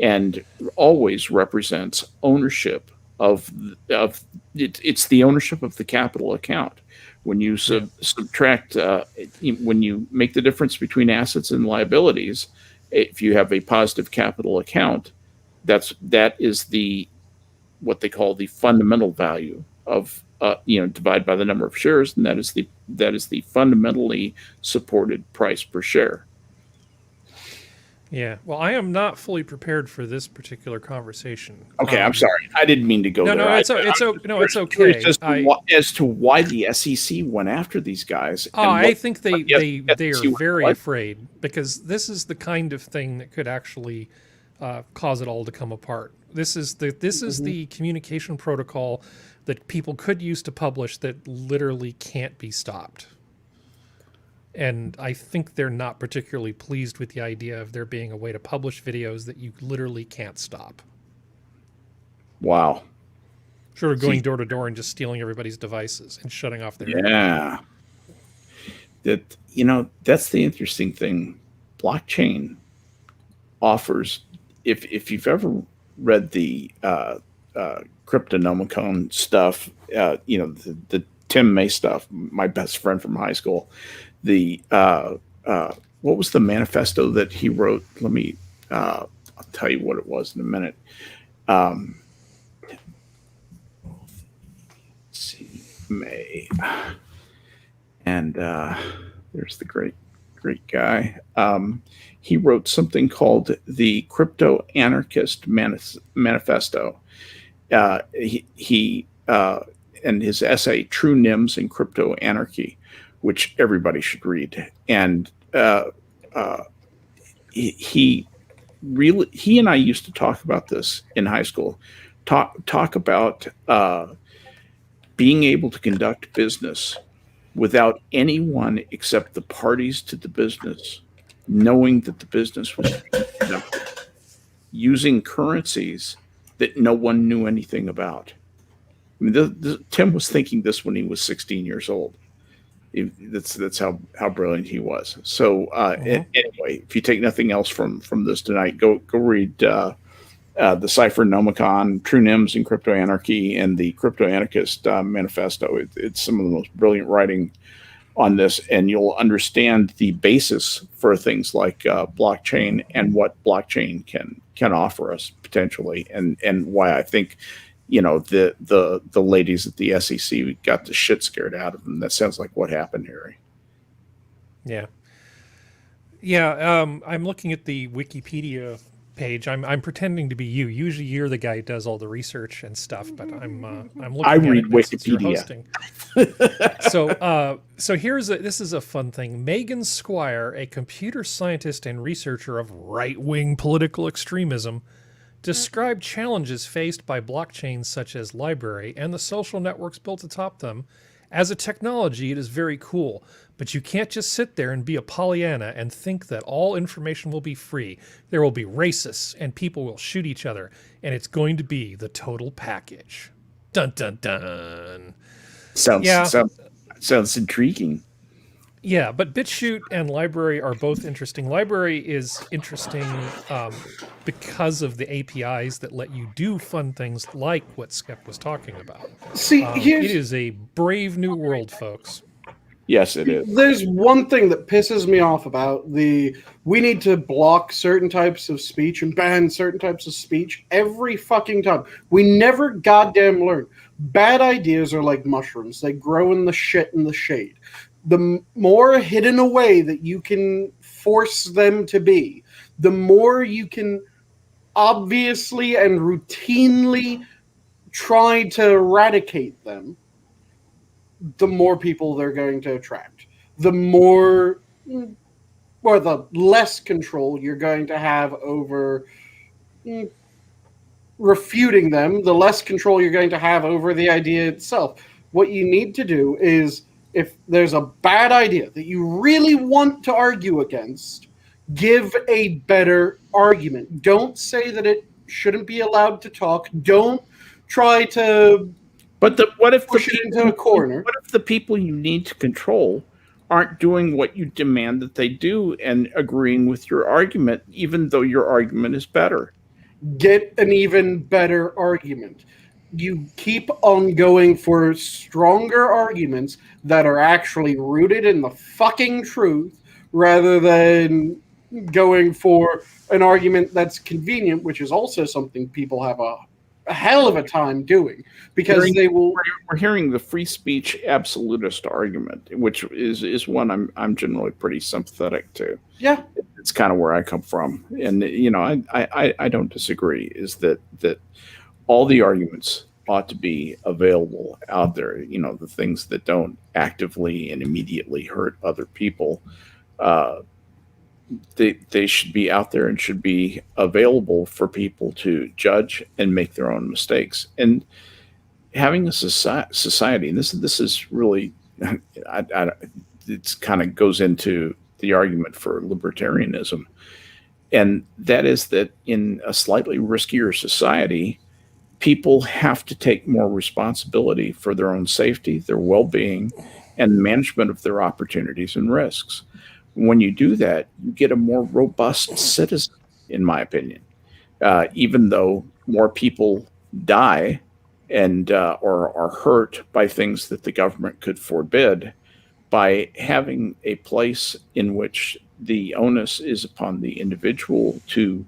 and always represents ownership of it's the ownership of the capital account. When you subtract, when you make the difference between assets and liabilities, if you have a positive capital account, that is what they call the fundamental value of divide by the number of shares, and that is the fundamentally supported price per share.
Yeah, well, I am not fully prepared for this particular conversation.
Okay, I'm sorry. I didn't mean to go there.
No, it's okay.
As to why the SEC went after these guys.
I think they are very afraid, because this is the kind of thing that could actually cause it all to come apart. This is the communication protocol that people could use to publish that literally can't be stopped. And I think they're not particularly pleased with the idea of there being a way to publish videos that you literally can't stop.
Wow.
Sort of going door to door and just stealing everybody's devices and shutting off their...
Yeah. That's the interesting thing. Blockchain offers, if you've ever read the Cryptonomicon stuff, the Tim May stuff, my best friend from high school, what was the manifesto that he wrote? I'll tell you what it was in a minute. Let's see, May, and there's the great guy. He wrote something called the Crypto Anarchist Manifesto. He and his essay True NIMS and Crypto Anarchy, which everybody should read. And he and I used to talk about this in high school. Talk about being able to conduct business without anyone except the parties to the business knowing that the business was being conducted, using currencies that no one knew anything about. I mean, Tim was thinking this when he was 16 years old. That's how brilliant he was. So anyway, if you take nothing else from this tonight, go read the Cipher Nomicon, True NIMS and Crypto Anarchy, and the Crypto Anarchist Manifesto. It's some of the most brilliant writing on this, and you'll understand the basis for things like blockchain and what blockchain can offer us potentially, and why I think the ladies at the SEC got the shit scared out of them. That sounds like what happened here.
Yeah. I'm looking at the Wikipedia page. I'm pretending to be you. Usually you're the guy who does all the research and stuff, but I'm looking.
I read
at
Wikipedia.
So this is a fun thing. Megan Squire, a computer scientist and researcher of right-wing political extremism, describe challenges faced by blockchains such as Library and the social networks built atop them. As a technology, it is very cool, but you can't just sit there and be a Pollyanna and think that all information will be free. There will be racists and people will shoot each other, and it's going to be the total package. Dun dun dun.
Sounds intriguing.
Yeah, but BitChute and Library are both interesting. Library is interesting because of the APIs that let you do fun things like what Skep was talking about.
See,
It is a brave new world, folks.
Yes, it is.
There's one thing that pisses me off about we need to block certain types of speech and ban certain types of speech every fucking time. We never goddamn learn. Bad ideas are like mushrooms. They grow in the shit in the shade. The more hidden away that you can force them to be, the more you can obviously and routinely try to eradicate them, the more people they're going to attract. The more, or the less control you're going to have over refuting them, the less control you're going to have over the idea itself. What you need to do is, if there's a bad idea that you really want to argue against, give a better argument. Don't say that it shouldn't be allowed to talk. Don't try to
what if
push it into a corner.
What if the people you need to control aren't doing what you demand that they do and agreeing with your argument, even though your argument is better?
Get an even better argument. You keep on going for stronger arguments that are actually rooted in the fucking truth rather than going for an argument that's convenient, which is also something people have a hell of a time doing because
we're hearing the free speech absolutist argument, which is one I'm generally pretty sympathetic to.
Yeah,
it's kind of where I come from, and I don't disagree. Is that all the arguments ought to be available out there. The things that don't actively and immediately hurt other people, they should be out there and should be available for people to judge and make their own mistakes. And having a society, and this is really, it's kind of goes into the argument for libertarianism, and that is that in a slightly riskier society, people have to take more responsibility for their own safety, their well-being, and management of their opportunities and risks. When you do that, you get a more robust citizen, in my opinion. Even though more people die and or are hurt by things that the government could forbid, by having a place in which the onus is upon the individual to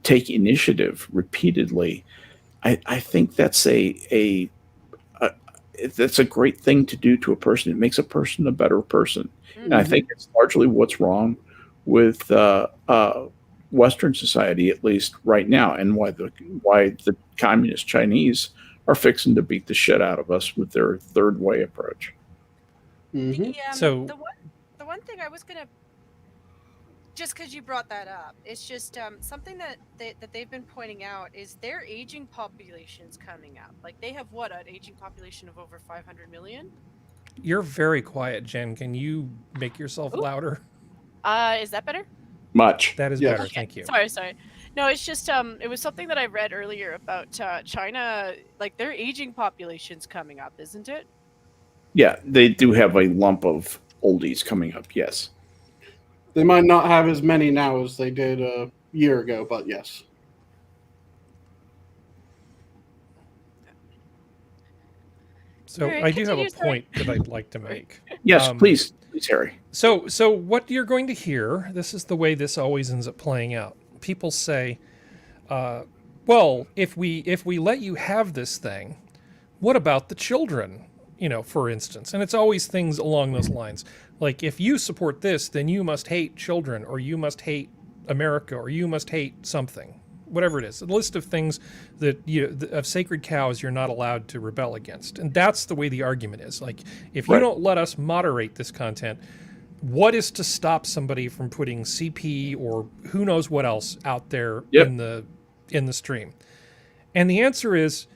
take initiative repeatedly, I think that's that's a great thing to do to a person. It makes a person a better person. Mm-hmm. And I think it's largely what's wrong with Western society, at least right now, and why the communist Chinese are fixing to beat the shit out of us with their third way approach.
Mm-hmm.
So the one thing I was gonna, just because you brought that up, it's just something that they've been pointing out is their aging population's coming up. Like, they have an aging population of over 500 million?
You're very quiet, Jen. Can you make yourself louder?
Is that better?
Much.
That is better, okay. Thank you.
Sorry. No, it's just, it was something that I read earlier about China, like, their aging population's coming up, isn't it?
Yeah, they do have a lump of oldies coming up, yes.
They might not have as many now as they did a year ago, but yes.
So I do have a point that I'd like to make.
Yes, please, Harry.
So what you're going to hear, this is the way this always ends up playing out. People say, well, if we let you have this thing, what about the children? For instance, and it's always things along those lines. Like, if you support this, then you must hate children, or you must hate America, or you must hate something, whatever it is. A list of things that of sacred cows you're not allowed to rebel against. And that's the way the argument is. Like, if you don't let us moderate this content, what is to stop somebody from putting CP or who knows what else out there
Yep.
in the stream? And the answer is,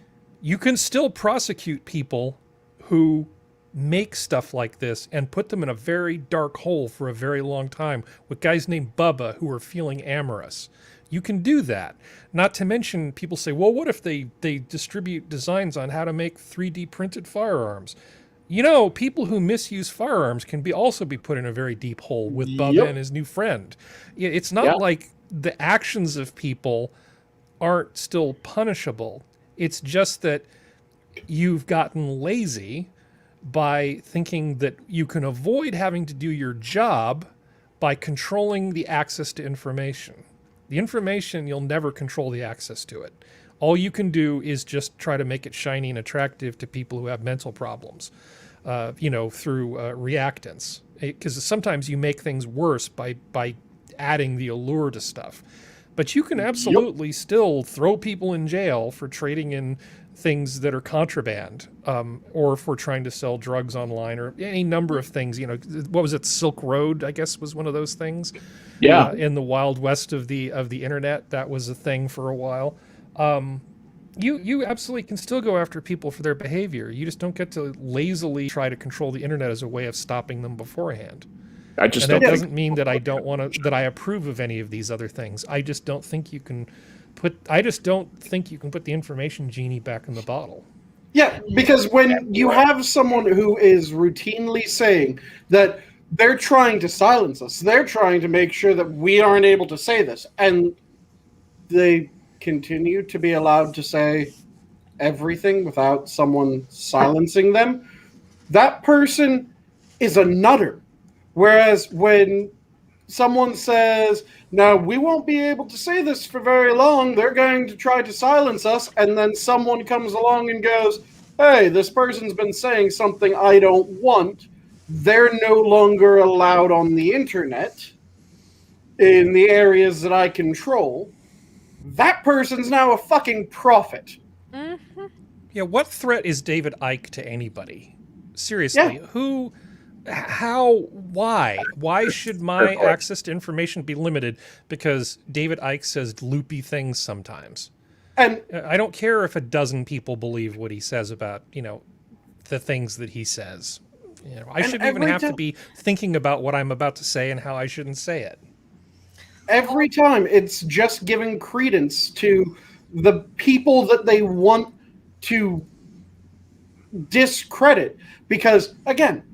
you can still prosecute people who make stuff like this and put them in a very dark hole for a very long time with guys named Bubba who are feeling amorous. You can do that. Not to mention, people say, well, what if they distribute designs on how to make 3D printed firearms? You know, people who misuse firearms can also be put in a very deep hole with Bubba and his new friend. It's not like the actions of people aren't still punishable. It's just that you've gotten lazy by thinking that you can avoid having to do your job by controlling the access to information. The information, you'll never control the access to it. All you can do is just try to make it shiny and attractive to people who have mental problems, through reactance. Because sometimes you make things worse by adding the allure to stuff. But you can absolutely still throw people in jail for trading in things that are contraband, or for trying to sell drugs online, or any number of things. You know, what was it? Silk Road, I guess, was one of those things.
Yeah.
In the wild west of the internet, that was a thing for a while. You absolutely can still go after people for their behavior. You just don't get to lazily try to control the internet as a way of stopping them beforehand.
That
doesn't mean that I don't want to, that I approve of any of these other things. I just don't think you can put the information genie back in the bottle.
Yeah, because when you have someone who is routinely saying that they're trying to silence us, they're trying to make sure that we aren't able to say this, and they continue to be allowed to say everything without someone silencing them, that person is a nutter. Whereas when someone says, no, we won't be able to say this for very long, they're going to try to silence us, and then someone comes along and goes, hey, this person's been saying something I don't want, they're no longer allowed on the internet in the areas that I control. That person's now a fucking prophet.
Mm-hmm.
Yeah, what threat is David Icke to anybody? Seriously, who, how, why? Why should my access to information be limited because David Icke says loopy things sometimes? And I don't care if a dozen people believe what he says about, the things that he says. I shouldn't even have to be thinking about what I'm about to say and how I shouldn't say it.
Every time it's just giving credence to the people that they want to discredit. Because, again,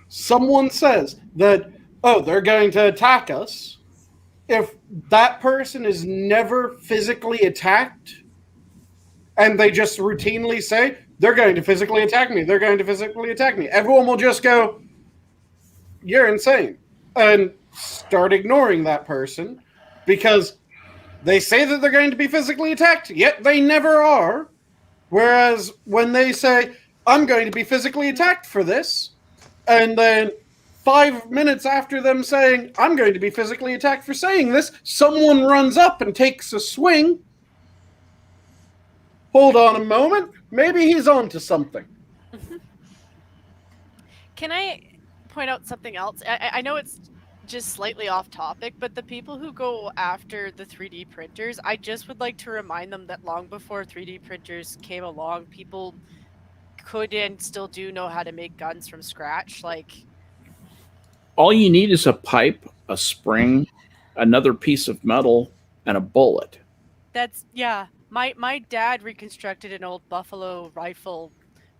someone says that, oh, they're going to attack us. If that person is never physically attacked, and they just routinely say, they're going to physically attack me, they're going to physically attack me, everyone will just go, you're insane, and start ignoring that person because they say that they're going to be physically attacked, yet they never are. Whereas when they say, I'm going to be physically attacked for this, and then 5 minutes after them saying, I'm going to be physically attacked for saying this, someone runs up and takes a swing. Hold on a moment. Maybe he's on to something.
Can I point out something else? I know it's just slightly off topic, but the people who go after the 3D printers, I just would like to remind them that long before 3D printers came along, people could and still do know how to make guns from scratch. Like,
all you need is a pipe, a spring, another piece of metal, and a bullet.
That's, yeah. My dad reconstructed an old Buffalo rifle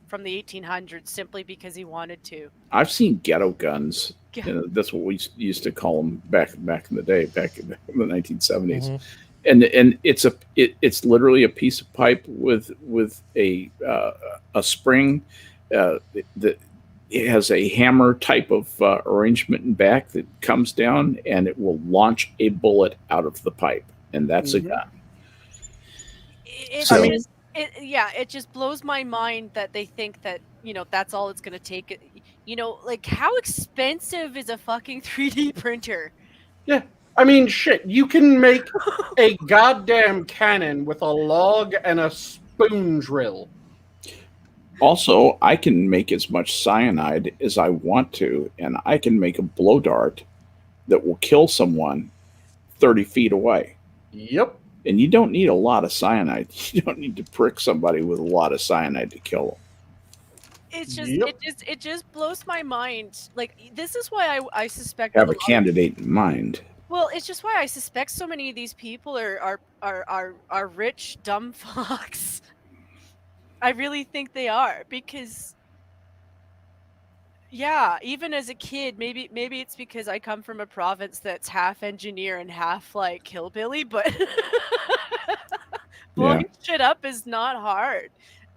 from the 1800s simply because he wanted to.
I've seen ghetto guns.
Yeah.
That's what we used to call them back in the day, back in the 1970s. Mm-hmm. And it's literally a piece of pipe with a spring that it has a hammer type of arrangement in back that comes down, and it will launch a bullet out of the pipe, and that's a gun.
It just blows my mind that they think that, that's all it's going to take. Like, how expensive is a fucking 3D printer?
Yeah. I mean, shit, you can make a goddamn cannon with a log and a spoon drill.
Also, I can make as much cyanide as I want to, and I can make a blow dart that will kill someone 30 feet away.
Yep.
And you don't need a lot of cyanide. You don't need to prick somebody with a lot of cyanide to kill them.
It's just
Yep.
it just blows my mind. Like, this is why I suspect
Have
that
a candidate in mind.
well, it's just why I suspect so many of these people are rich dumb fucks. I really think they are, because yeah, even as a kid, maybe it's because I come from a province that's half engineer and half like hillbilly, but blowing shit up is not hard.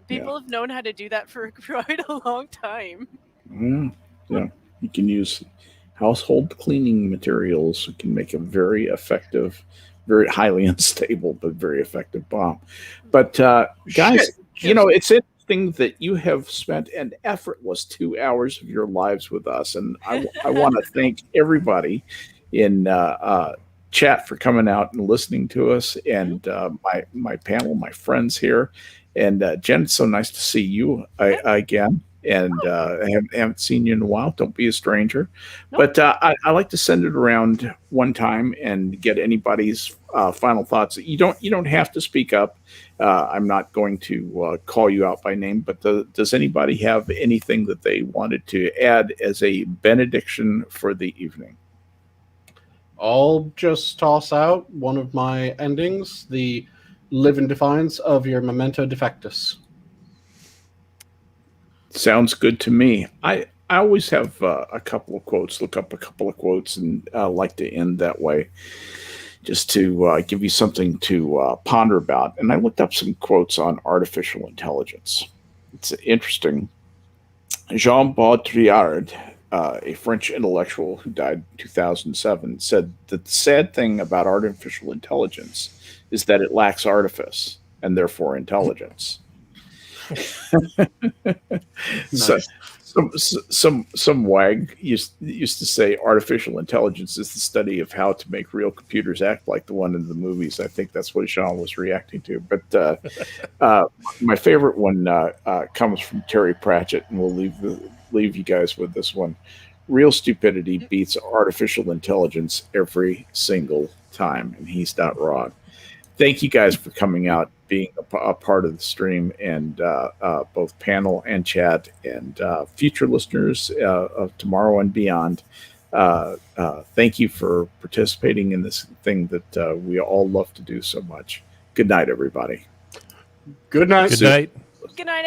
People have known how to do that for quite a long time.
Yeah. You can use household cleaning materials. You can make a very effective, very highly unstable, but very effective bomb. But guys, it's interesting that you have spent an effortless 2 hours of your lives with us, and I want to thank everybody in chat for coming out and listening to us, and my panel, my friends here, and Jen. It's so nice to see you again. And I haven't seen you in a while. Don't be a stranger. Nope. But I like to send it around one time and get anybody's final thoughts. You don't have to speak up. I'm not going to call you out by name. But does anybody have anything that they wanted to add as a benediction for the evening?
I'll just toss out one of my endings: the live in defiance of your memento defectus.
Sounds good to me. I always have a couple of quotes, look up a couple of quotes, and like to end that way, just to give you something to ponder about. And I looked up some quotes on artificial intelligence. It's interesting. Jean Baudrillard, a French intellectual who died in 2007, said that the sad thing about artificial intelligence is that it lacks artifice and therefore intelligence.
Nice.
Some wag used to say artificial intelligence is the study of how to make real computers act like the one in the movies. I think that's what Sean was reacting to. But my favorite one comes from Terry Pratchett, and we'll leave you guys with this one. Real stupidity beats artificial intelligence every single time, and he's not wrong. Thank you guys for coming out, being a part of the stream, and both panel and chat, and future listeners of tomorrow and beyond. Thank you for participating in this thing that we all love to do so much. Good night, everybody.
Good night.
Good night.
Good night.